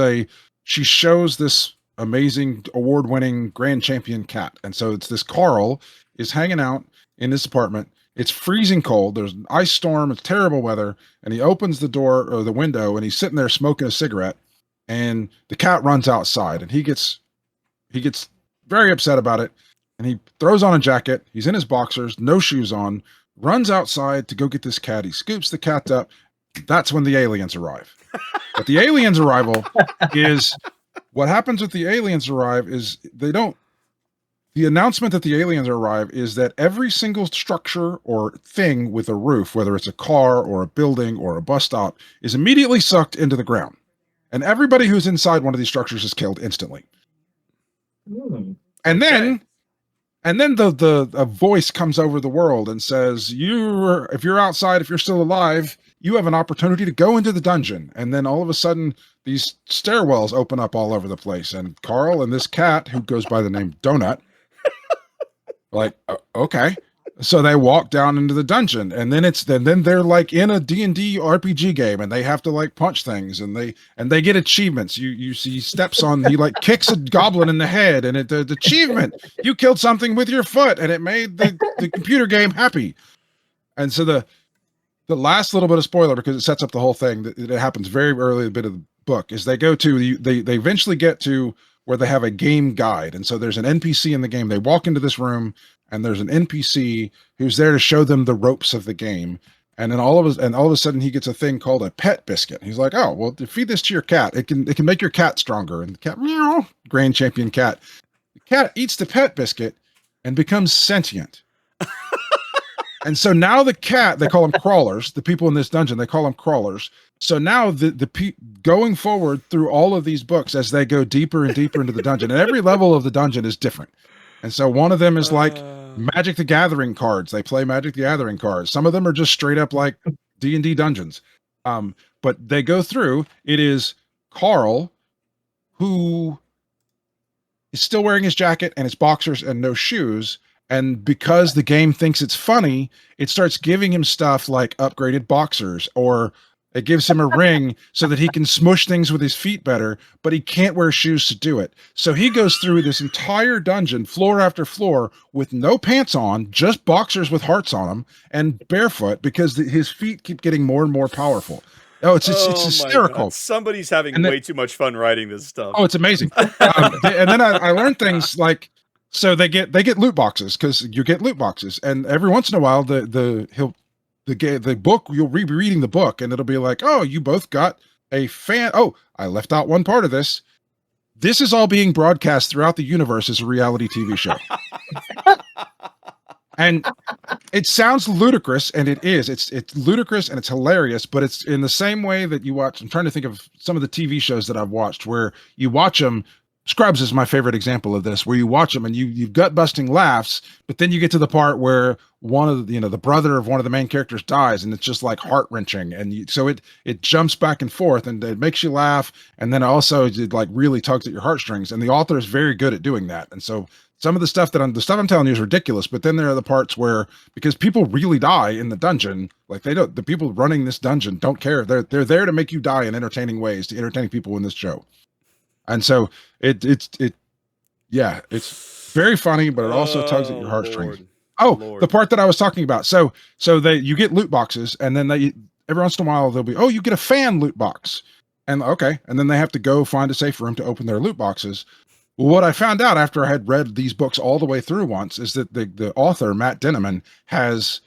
shows this amazing award-winning grand champion cat. And so it's this Carl is hanging out in this apartment. It's freezing cold. There's an ice storm. It's terrible weather. And he opens the door or the window, and he's sitting there smoking a cigarette, and the cat runs outside, and he gets very upset about it. And he throws on a jacket. He's in his boxers, no shoes on, runs outside to go get this cat. He scoops the cat up. That's when the aliens arrive. But the aliens' arrival is what happens with the aliens arrive is the announcement that the aliens arrive is that every single structure or thing with a roof, whether it's a car or a building or a bus stop, is immediately sucked into the ground. And everybody who's inside one of these structures is killed instantly. And then a voice comes over the world and says, if you're outside, if you're still alive, you have an opportunity to go into the dungeon. And then all of a sudden, these stairwells open up all over the place. And Carl and this cat, who goes by the name Donut, like, okay. So they walk down into the dungeon, and then they're like in a D&D RPG game, and they have to like punch things, and they get achievements. You see steps on, he like kicks a goblin in the head, and the achievement, you killed something with your foot, and it made the computer game happy. And so the last little bit of spoiler, because it sets up the whole thing, that it happens very early in the bit of the book, is they eventually get to where they have a game guide. And so there's an NPC in the game. They walk into this room, and there's an NPC who's there to show them the ropes of the game. And then all of a sudden he gets a thing called a pet biscuit. He's like, oh, well, feed this to your cat. It can make your cat stronger. And the cat, meow, grand champion cat. The cat eats the pet biscuit and becomes sentient. And so now the cat, they call them crawlers. The people in this dungeon, they call them crawlers. So now going forward through all of these books, as they go deeper and deeper into the dungeon, and every level of the dungeon is different. And so one of them is like Magic the Gathering cards. They play Magic the Gathering cards. Some of them are just straight up like D&D dungeons. But they go through. It is Carl, who is still wearing his jacket and his boxers and no shoes. And because the game thinks it's funny, it starts giving him stuff like upgraded boxers, or it gives him a ring so that he can smush things with his feet better, but he can't wear shoes to do it. So he goes through this entire dungeon, floor after floor, with no pants on, just boxers with hearts on them, and barefoot, because his feet keep getting more and more powerful. Oh, it's hysterical. Somebody's having way too much fun writing this stuff. Oh, it's amazing. And then I learned things like, so they get loot boxes, because you get loot boxes, and every once in a while the book, you'll be reading the book, and it'll be like, oh, you both got a fan. Oh, I left out one part of this. This is all being broadcast throughout the universe as a reality TV show. And it sounds ludicrous, and it is. It's ludicrous and it's hilarious, but it's in the same way that you watch. I'm trying to think of some of the TV shows that I've watched where you watch them. Scrubs is my favorite example of this, where you watch them and you've gut busting laughs, but then you get to the part where one of the brother of one of the main characters dies, and it's just like heart wrenching. And so it jumps back and forth, and it makes you laugh. And then also it like really tugs at your heartstrings, and the author is very good at doing that. And so some of the stuff I'm telling you is ridiculous, but then there are the parts where, because people really die in the dungeon, like the people running this dungeon don't care. They're there to make you die in entertaining ways, to entertain people in this show. And so it's very funny, but it also tugs at your heartstrings. Lord. The part that I was talking about. So you get loot boxes, and then every once in a while they'll be, oh, you get a fan loot box, and okay, and then they have to go find a safe room to open their loot boxes. Well, what I found out after I had read these books all the way through once is that the author, Matt Dinneman, has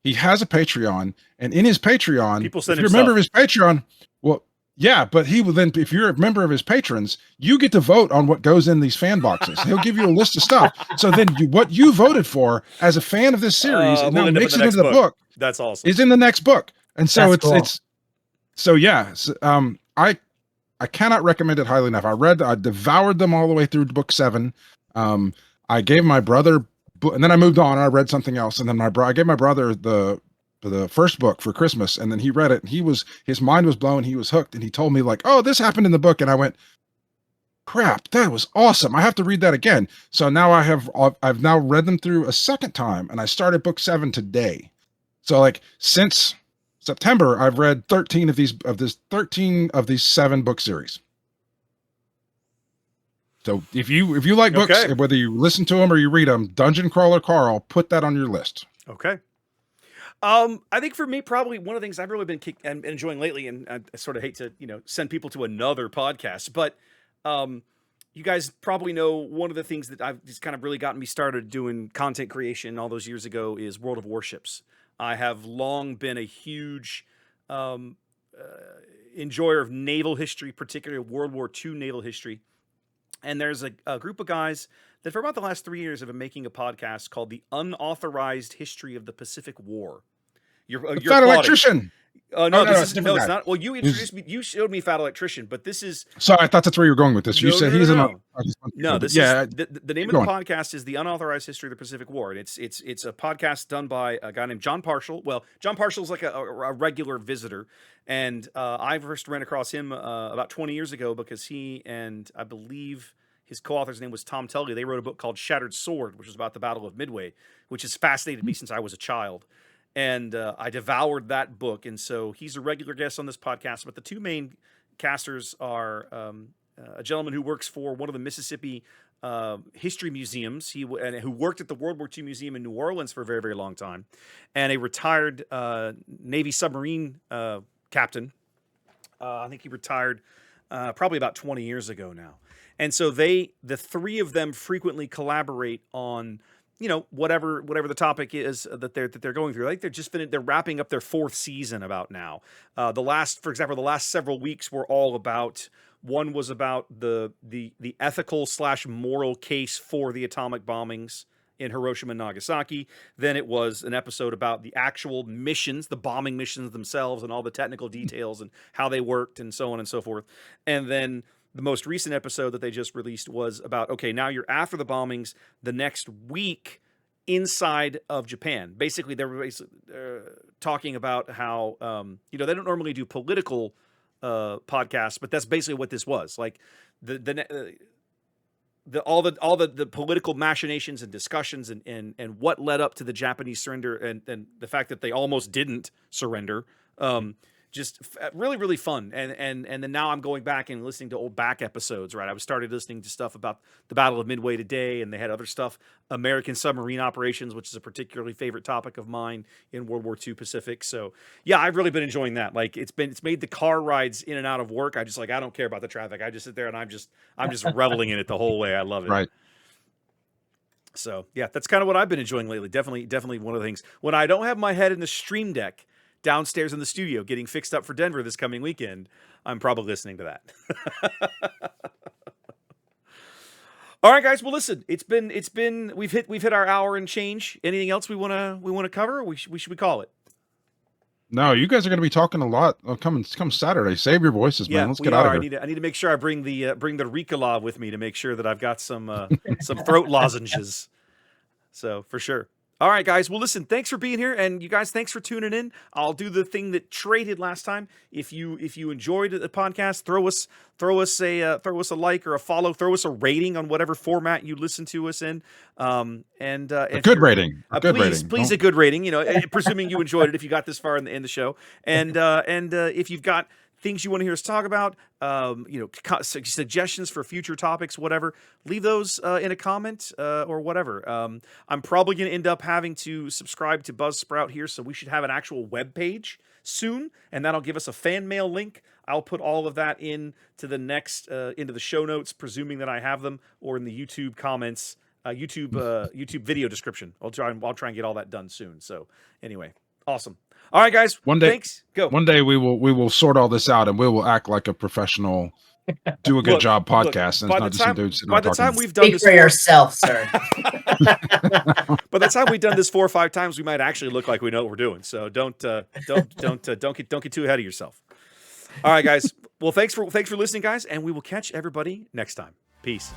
a Patreon, and in his Patreon, people send if you remember stuff. his Patreon, well, Yeah, but he will then, if you're a member of his patrons, you get to vote on what goes in these fan boxes. He'll give you a list of stuff. So then what you voted for as a fan of this series, it now makes it into the book. That's awesome. Is in the next book. And so That's cool. I cannot recommend it highly enough. I devoured them all the way through book 7. I gave my brother, and then I moved on. I read something else, and then I gave my brother the first book for Christmas, and then he read it, and his mind was blown. He was hooked, and he told me like, "Oh, this happened in the book," and I went, "Crap, that was awesome! I have to read that again." So now I've now read them through a second time, and I started book 7 today. So like since September, I've read 13 of these 7 book series. So if you like books, whether you listen to them or you read them, Dungeon Crawler Carl, put that on your list. Okay. I think for me, probably one of the things I've really been enjoying lately, and I sort of hate to, send people to another podcast, but you guys probably know one of the things that I've just kind of really gotten me started doing content creation all those years ago is World of Warships. I have long been a huge enjoyer of naval history, particularly World War II naval history. And there's a group of guys that for about the last 3 years have been making a podcast called The Unauthorized History of the Pacific War. You're Fat Electrician. No, it's not. Well, you introduced me. You showed me Fat Electrician, but this is. Sorry, I thought that's where you were going with this. You said he's an. No, this is the name of the podcast is The Unauthorized History of the Pacific War, and it's a podcast done by a guy named John Parshall. Well, John Parshall is like a regular visitor, and I first ran across him about 20 years ago because he and I believe his co-author's name was Tom Tully. They wrote a book called Shattered Sword, which was about the Battle of Midway, which has fascinated me since I was a child. And I devoured that book. And so he's a regular guest on this podcast. But the two main casters are a gentleman who works for one of the Mississippi history museums, who worked at the World War II Museum in New Orleans for a very, very long time, and a retired Navy submarine captain. I think he retired probably about 20 years ago now. And so the three of them frequently collaborate on whatever the topic is that they're going through. Like they're wrapping up their 4th season about now. For example, the last several weeks were all about. One was about the ethical / moral case for the atomic bombings in Hiroshima and Nagasaki. Then it was an episode about the actual missions, the bombing missions themselves, and all the technical details and how they worked and so on and so forth. And then the most recent episode that they just released was about, okay, now you're after the bombings the next week inside of Japan. Basically, they were talking about how, they don't normally do political podcasts, but that's basically what this was. Like all the political machinations and discussions and what led up to the Japanese surrender and the fact that they almost didn't surrender. Just really, really fun. And then now I'm going back and listening to old back episodes, right? I started listening to stuff about the Battle of Midway today, and they had other stuff, American submarine operations, which is a particularly favorite topic of mine in World War II Pacific. So yeah, I've really been enjoying that. Like it's made the car rides in and out of work. I don't care about the traffic. I just sit there and I'm just reveling in it the whole way. I love it. Right. So yeah, that's kind of what I've been enjoying lately. Definitely one of the things when I don't have my head in the Stream Deck downstairs in the studio getting fixed up for Denver this coming weekend, I'm probably listening to that. All right, guys. Well, listen, we've hit our hour and change. Anything else we want to cover? Or should we call it? No, you guys are going to be talking a lot. Come Saturday. Save your voices, man. Let's get out of here. I need to make sure I bring the Ricola with me to make sure that I've got some throat lozenges. So for sure. All right, guys. Well, listen, thanks for being here. And you guys, thanks for tuning in. I'll do the thing that Trey did last time. If you enjoyed the podcast, throw us a like or a follow, throw us a rating on whatever format you listen to us in. A good rating. Please a good rating, presuming you enjoyed it if you got this far in the show. And if you've got things you want to hear us talk about, suggestions for future topics, whatever, leave those in a comment or whatever. I'm probably going to end up having to subscribe to Buzzsprout here, so we should have an actual web page soon, and that'll give us a fan mail link. I'll put all of that into the show notes, presuming that I have them, or in the YouTube comments, YouTube video description. I'll try and get all that done soon. So anyway, awesome. All right, guys. One day, thanks. Go. One day we will sort all this out, and we will act like a professional, do a good job podcast, and it's not just some dude sitting by there the time talking. we've done Speak this for yourself, sir. By the time we've done this 4 or 5 times, we might actually look like we know what we're doing. So don't get too ahead of yourself. All right, guys. Well, thanks for listening, guys, and we will catch everybody next time. Peace.